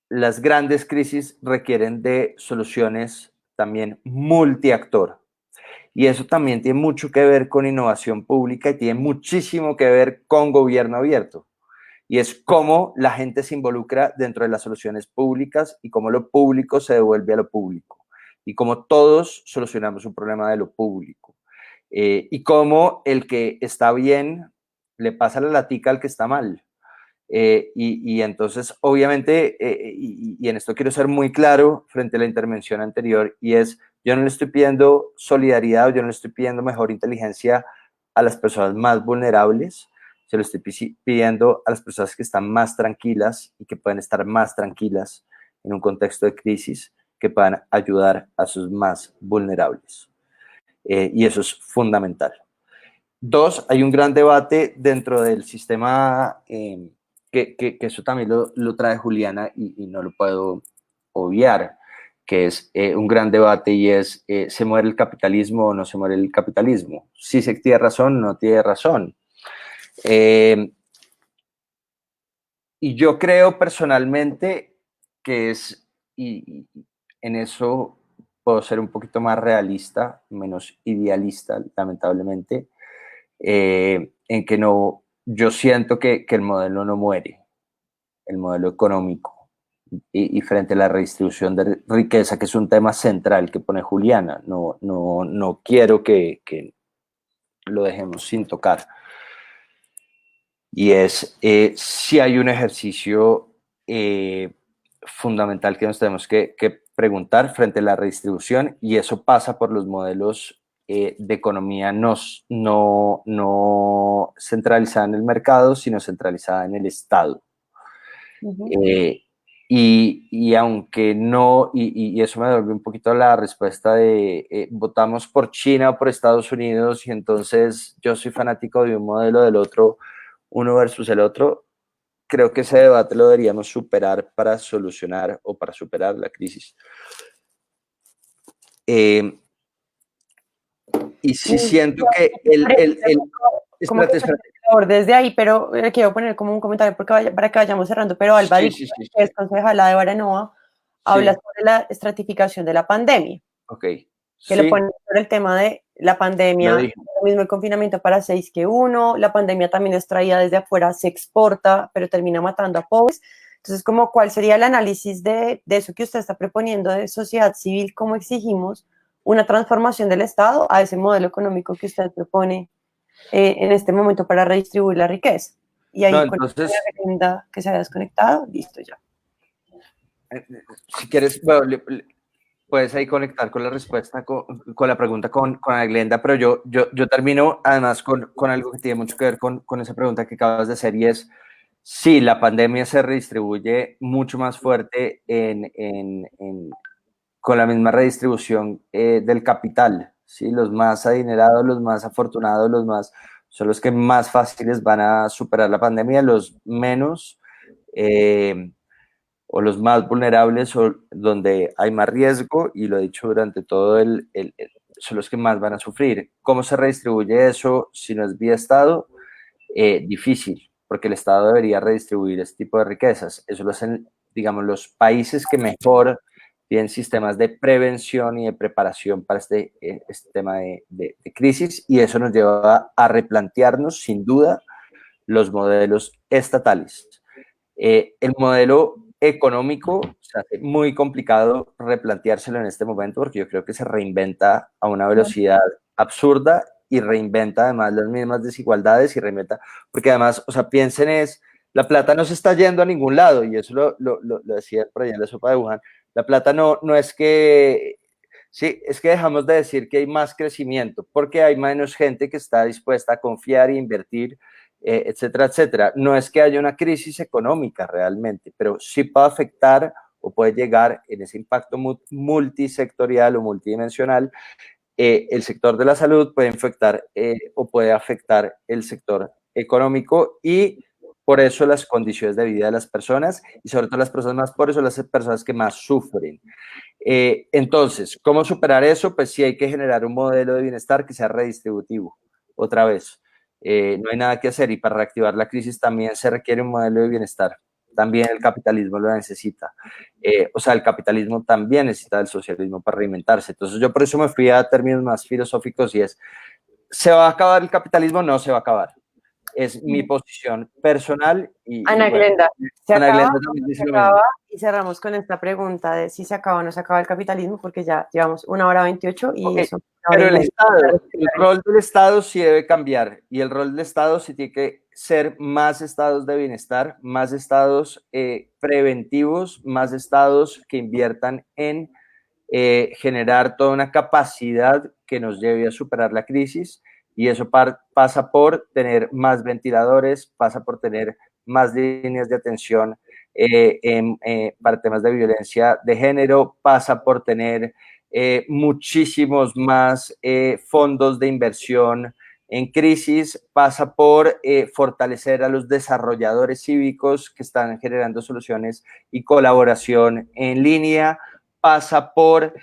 las grandes crisis requieren de soluciones también multiactor. Y eso también tiene mucho que ver con innovación pública y tiene muchísimo que ver con gobierno abierto. Y es cómo la gente se involucra dentro de las soluciones públicas y cómo lo público se devuelve a lo público. Y cómo todos solucionamos un problema de lo público. Y cómo el que está bien le pasa la latica al que está mal. Y entonces, obviamente, y en esto quiero ser muy claro frente a la intervención anterior, y es, Yo no le estoy pidiendo solidaridad, o yo no le estoy pidiendo mejor inteligencia a las personas más vulnerables, se lo estoy pidiendo a las personas que están más tranquilas y que pueden estar más tranquilas en un contexto de crisis, que puedan ayudar a sus más vulnerables. Y eso es fundamental. Dos, hay un gran debate dentro del sistema, que eso también lo trae Juliana y no lo puedo obviar, que es un gran debate, y es, ¿se muere el capitalismo o no se muere el capitalismo? Si se tiene razón o no tiene razón. Y yo creo personalmente que es, y en eso puedo ser un poquito más realista, menos idealista, lamentablemente, en que no, yo siento que el modelo no muere, el modelo económico, y frente a la redistribución de riqueza, que es un tema central que pone Juliana, no quiero que lo dejemos sin tocar. Y es, si hay un ejercicio fundamental que nos tenemos que preguntar frente a la redistribución, y eso pasa por los modelos de economía no centralizada en el mercado, sino centralizada en el Estado. Y aunque no, y eso me devuelve un poquito la respuesta de votamos por China o por Estados Unidos, y entonces yo soy fanático de un modelo del otro, uno versus el otro. Creo que ese debate lo deberíamos superar para solucionar o para superar la crisis. Y sí siento que espérate. Desde ahí, pero quiero poner como un comentario para que vayamos cerrando, pero Alba, sí. que es concejala de Baranoa, habla sobre la estratificación de la pandemia. Ok. Que lo pone sobre el tema de la pandemia, lo mismo el confinamiento para 6 que 1, la pandemia también es traída desde afuera, se exporta, pero termina matando a pobres. Entonces, como ¿cuál sería el análisis de eso que usted está proponiendo de sociedad civil? ¿Cómo exigimos una transformación del Estado a ese modelo económico que usted propone en este momento para redistribuir la riqueza? Y ahí, entonces, con la agenda que se haya desconectado, listo ya. Si quieres, bueno, puedes ahí conectar con la respuesta, con la pregunta con Glenda, pero yo termino además con algo que tiene mucho que ver con esa pregunta que acabas de hacer, y es, sí, la pandemia se redistribuye mucho más fuerte con la misma redistribución del capital, ¿sí? Los más adinerados, los más afortunados, son los que más fáciles van a superar la pandemia, los menos, o los más vulnerables, o donde hay más riesgo, y lo he dicho durante todo son los que más van a sufrir. ¿Cómo se redistribuye eso si no es vía Estado? Difícil, porque el Estado debería redistribuir este tipo de riquezas. Eso lo hacen, digamos, los países que mejor tienen sistemas de prevención y de preparación para este tema de crisis, y eso nos lleva a replantearnos, sin duda, los modelos estatales. El modelo económico se hace muy complicado replanteárselo en este momento, porque yo creo que se reinventa a una velocidad absurda, y reinventa además las mismas desigualdades, y reinventa, porque además, o sea, piensen la plata no se está yendo a ningún lado, y eso lo decía por allá en la sopa de Wuhan. La plata no es que, sí, es que dejamos de decir que hay más crecimiento, porque hay menos gente que está dispuesta a confiar e invertir, etcétera, etcétera. No es que haya una crisis económica realmente, pero sí puede afectar, o puede llegar en ese impacto multisectorial o multidimensional. El sector de la salud puede infectar o puede afectar el sector económico, y por eso las condiciones de vida de las personas, y sobre todo las personas más pobres, son las personas que más sufren. Entonces, ¿cómo superar eso? Pues sí, hay que generar un modelo de bienestar que sea redistributivo. Otra vez, no hay nada que hacer, y para reactivar la crisis también se requiere un modelo de bienestar. También el capitalismo lo necesita. O sea, el capitalismo también necesita del socialismo para reinventarse. Entonces, yo por eso me fui a términos más filosóficos, y es, ¿se va a acabar el capitalismo? No se va a acabar. Es mi posición personal. Ana Glenda, se acaba, se acaba, y cerramos con esta pregunta de si se acaba o no se acaba el capitalismo, porque ya llevamos 1:28 y okay. Eso. Pero el rol del Estado sí debe cambiar, y el rol del Estado sí tiene que ser más estados de bienestar, más estados preventivos, más estados que inviertan en generar toda una capacidad que nos lleve a superar la crisis, y eso pasa por tener más ventiladores, pasa por tener más líneas de atención para temas de violencia de género, pasa por tener muchísimos más fondos de inversión en crisis, pasa por fortalecer a los desarrolladores cívicos que están generando soluciones y colaboración en línea, pasa por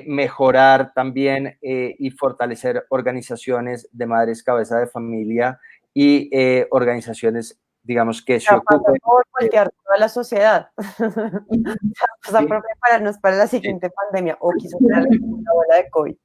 mejorar también y fortalecer organizaciones de madres cabeza de familia y organizaciones, digamos, que se ocupen. Por voltear toda la sociedad. Pasa por prepararnos para la siguiente pandemia o quizás para la segunda ola de COVID.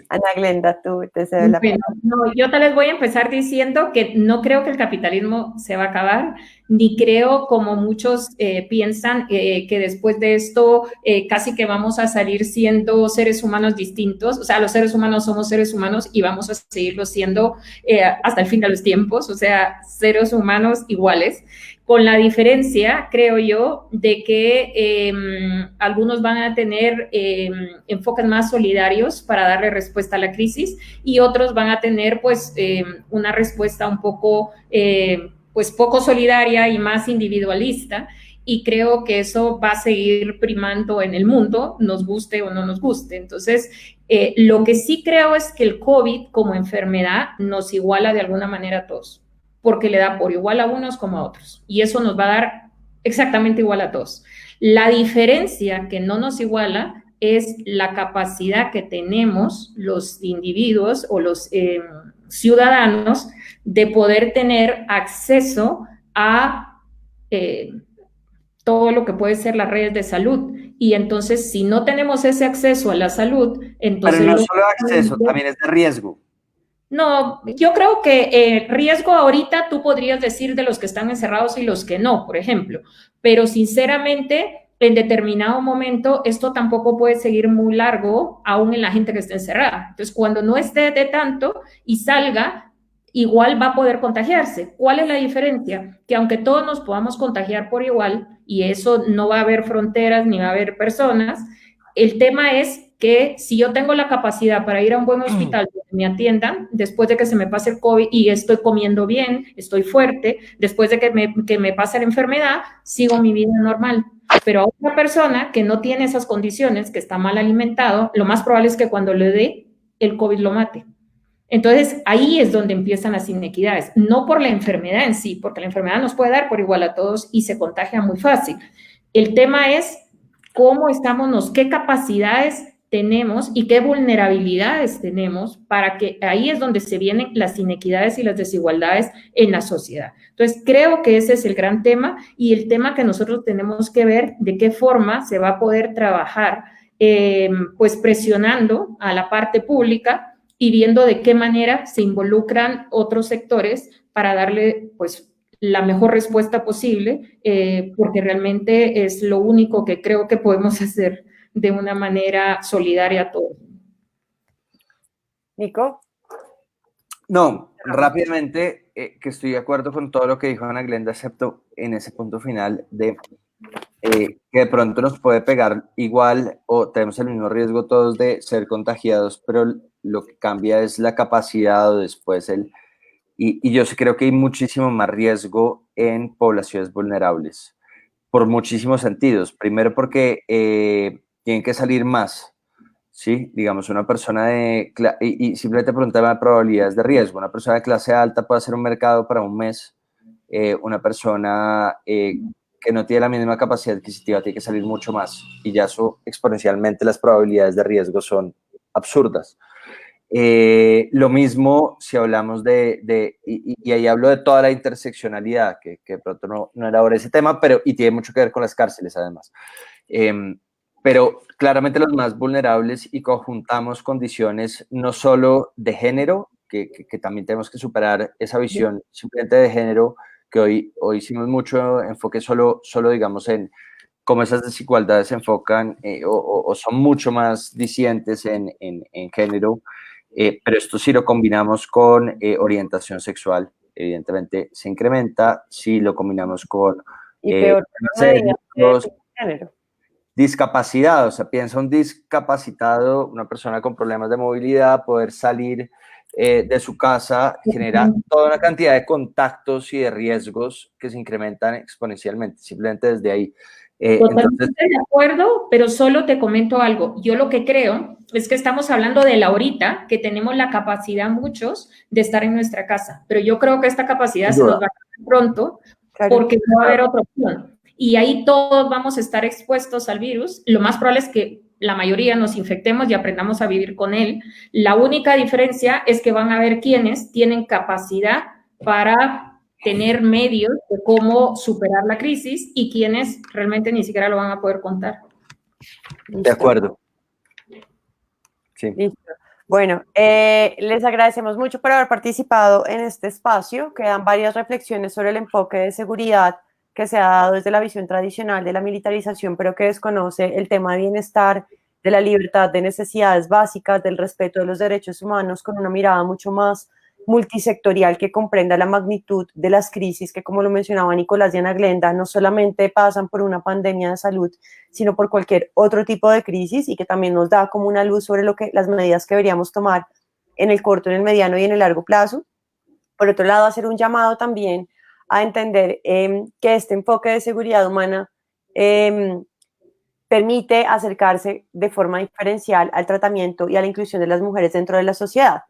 Ana Glenda, tú te cedo la palabra. No, yo tal vez voy a empezar diciendo que no creo que el capitalismo se va a acabar, ni creo, como muchos piensan, que después de esto casi que vamos a salir siendo seres humanos distintos. O sea, los seres humanos somos seres humanos y vamos a seguirlo siendo hasta el fin de los tiempos, o sea, seres humanos iguales, con la diferencia, creo yo, de que algunos van a tener enfoques más solidarios para darle respuesta a la crisis, y otros van a tener pues una respuesta un poco pues poco solidaria y más individualista, y creo que eso va a seguir primando en el mundo, nos guste o no nos guste. Entonces, lo que sí creo es que el COVID como enfermedad nos iguala de alguna manera a todos, porque le da por igual a unos como a otros, y eso nos va a dar exactamente igual a todos. La diferencia que no nos iguala es la capacidad que tenemos los individuos o los ciudadanos de poder tener acceso a todo lo que puede ser las redes de salud. Y entonces, si no tenemos ese acceso a la salud, entonces... Pero no solo acceso, también es de riesgo. No, yo creo que riesgo ahorita tú podrías decir de los que están encerrados y los que no, por ejemplo, pero sinceramente en determinado momento esto tampoco puede seguir muy largo aún en la gente que está encerrada. Entonces, cuando no esté de tanto y salga, igual va a poder contagiarse. ¿Cuál es la diferencia? Que aunque todos nos podamos contagiar por igual, y eso no va a haber fronteras ni va a haber personas, el tema es que si yo tengo la capacidad para ir a un buen hospital donde me atiendan, después de que se me pase el COVID y estoy comiendo bien, estoy fuerte, después de que me pase la enfermedad, sigo mi vida normal. Pero a otra persona que no tiene esas condiciones, que está mal alimentado, lo más probable es que cuando le dé, el COVID lo mate. Entonces, ahí es donde empiezan las inequidades, no por la enfermedad en sí, porque la enfermedad nos puede dar por igual a todos y se contagia muy fácil. El tema es cómo estamos, qué capacidades tenemos y qué vulnerabilidades tenemos, para que ahí es donde se vienen las inequidades y las desigualdades en la sociedad. Entonces, creo que ese es el gran tema, y el tema que nosotros tenemos que ver de qué forma se va a poder trabajar, pues presionando a la parte pública y viendo de qué manera se involucran otros sectores para darle pues la mejor respuesta posible, porque realmente es lo único que creo que podemos hacer de una manera solidaria a todos. Nico. No, rápidamente, que estoy de acuerdo con todo lo que dijo Ana Glenda, excepto en ese punto final de que de pronto nos puede pegar igual o tenemos el mismo riesgo todos de ser contagiados, pero lo que cambia es la capacidad o después y yo sí creo que hay muchísimo más riesgo en poblaciones vulnerables, por muchísimos sentidos. Primero porque tienen que salir más, ¿sí? Digamos, una persona y simplemente preguntar probabilidades de riesgo. Una persona de clase alta puede hacer un mercado para un mes. Una persona que no tiene la misma capacidad adquisitiva tiene que salir mucho más. Y ya eso, exponencialmente, las probabilidades de riesgo son absurdas. Lo mismo si hablamos y ahí hablo de toda la interseccionalidad, que de pronto no era ahora ese tema, y tiene mucho que ver con las cárceles además. Pero claramente los más vulnerables, y conjuntamos condiciones no solo de género, que también tenemos que superar esa visión simplemente de género, que hoy hicimos mucho enfoque solo digamos en cómo esas desigualdades se enfocan o son mucho más disidentes en género, pero esto si lo combinamos con orientación sexual, evidentemente se incrementa. Si lo combinamos con y peor género. discapacidad, o sea, piensa un discapacitado, una persona con problemas de movilidad, poder salir de su casa genera toda una cantidad de contactos y de riesgos que se incrementan exponencialmente, simplemente desde ahí. Totalmente de acuerdo, pero solo te comento algo. Yo lo que creo es que estamos hablando de la ahorita, que tenemos la capacidad muchos de estar en nuestra casa, pero yo creo que esta capacidad se nos va a acabar pronto porque no va a haber otra opción. Y ahí todos vamos a estar expuestos al virus. Lo más probable es que la mayoría nos infectemos y aprendamos a vivir con él. La única diferencia es que van a haber quienes tienen capacidad para tener medios de cómo superar la crisis y quienes realmente ni siquiera lo van a poder contar. De acuerdo. Sí. Listo. Bueno, les agradecemos mucho por haber participado en este espacio. Quedan varias reflexiones sobre el enfoque de seguridad que se ha dado desde la visión tradicional de la militarización, pero que desconoce el tema de bienestar, de la libertad, de necesidades básicas, del respeto de los derechos humanos, con una mirada mucho más multisectorial que comprenda la magnitud de las crisis que, como lo mencionaba Nicolás y Ana Glenda, no solamente pasan por una pandemia de salud, sino por cualquier otro tipo de crisis, y que también nos da como una luz sobre las medidas que deberíamos tomar en el corto, en el mediano y en el largo plazo. Por otro lado, hacer un llamado también a entender que este enfoque de seguridad humana permite acercarse de forma diferencial al tratamiento y a la inclusión de las mujeres dentro de la sociedad.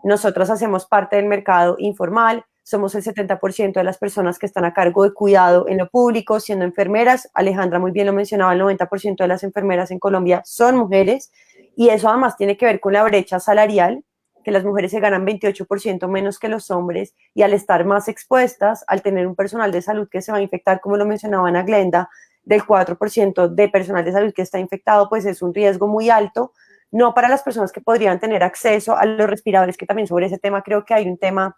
Nosotros hacemos parte del mercado informal, somos el 70% de las personas que están a cargo de cuidado en lo público, siendo enfermeras. Alejandra muy bien lo mencionaba, el 90% de las enfermeras en Colombia son mujeres, y eso además tiene que ver con la brecha salarial, que las mujeres se ganan 28% menos que los hombres, y al estar más expuestas, al tener un personal de salud que se va a infectar, como lo mencionaba Ana Glenda, del 4% de personal de salud que está infectado, pues es un riesgo muy alto, no para las personas que podrían tener acceso a los respiradores, que también sobre ese tema creo que hay un tema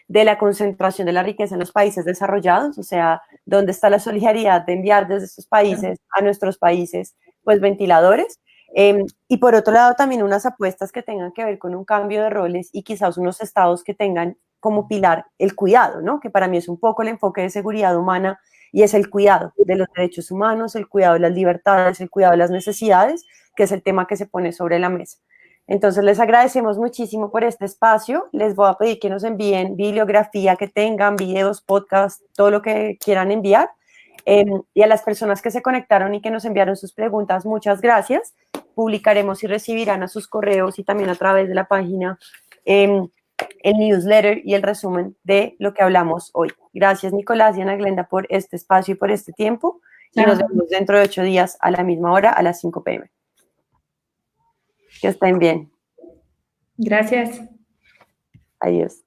de la concentración de la riqueza en los países desarrollados, o sea, ¿dónde está la solidaridad de enviar desde esos países a nuestros países, pues, ventiladores? Y por otro lado, también unas apuestas que tengan que ver con un cambio de roles y quizás unos estados que tengan como pilar el cuidado, ¿no? Que para mí es un poco el enfoque de seguridad humana, y es el cuidado de los derechos humanos, el cuidado de las libertades, el cuidado de las necesidades, que es el tema que se pone sobre la mesa. Entonces, les agradecemos muchísimo por este espacio. Les voy a pedir que nos envíen bibliografía que tengan, videos, podcasts, todo lo que quieran enviar. Y a las personas que se conectaron y que nos enviaron sus preguntas, muchas gracias. Publicaremos y recibirán a sus correos y también a través de la página el newsletter y el resumen de lo que hablamos hoy. Gracias, Nicolás y Ana Glenda, por este espacio y por este tiempo. Y nos vemos dentro de 8 días a la misma hora, a las 5 p.m. Que estén bien. Gracias. Adiós.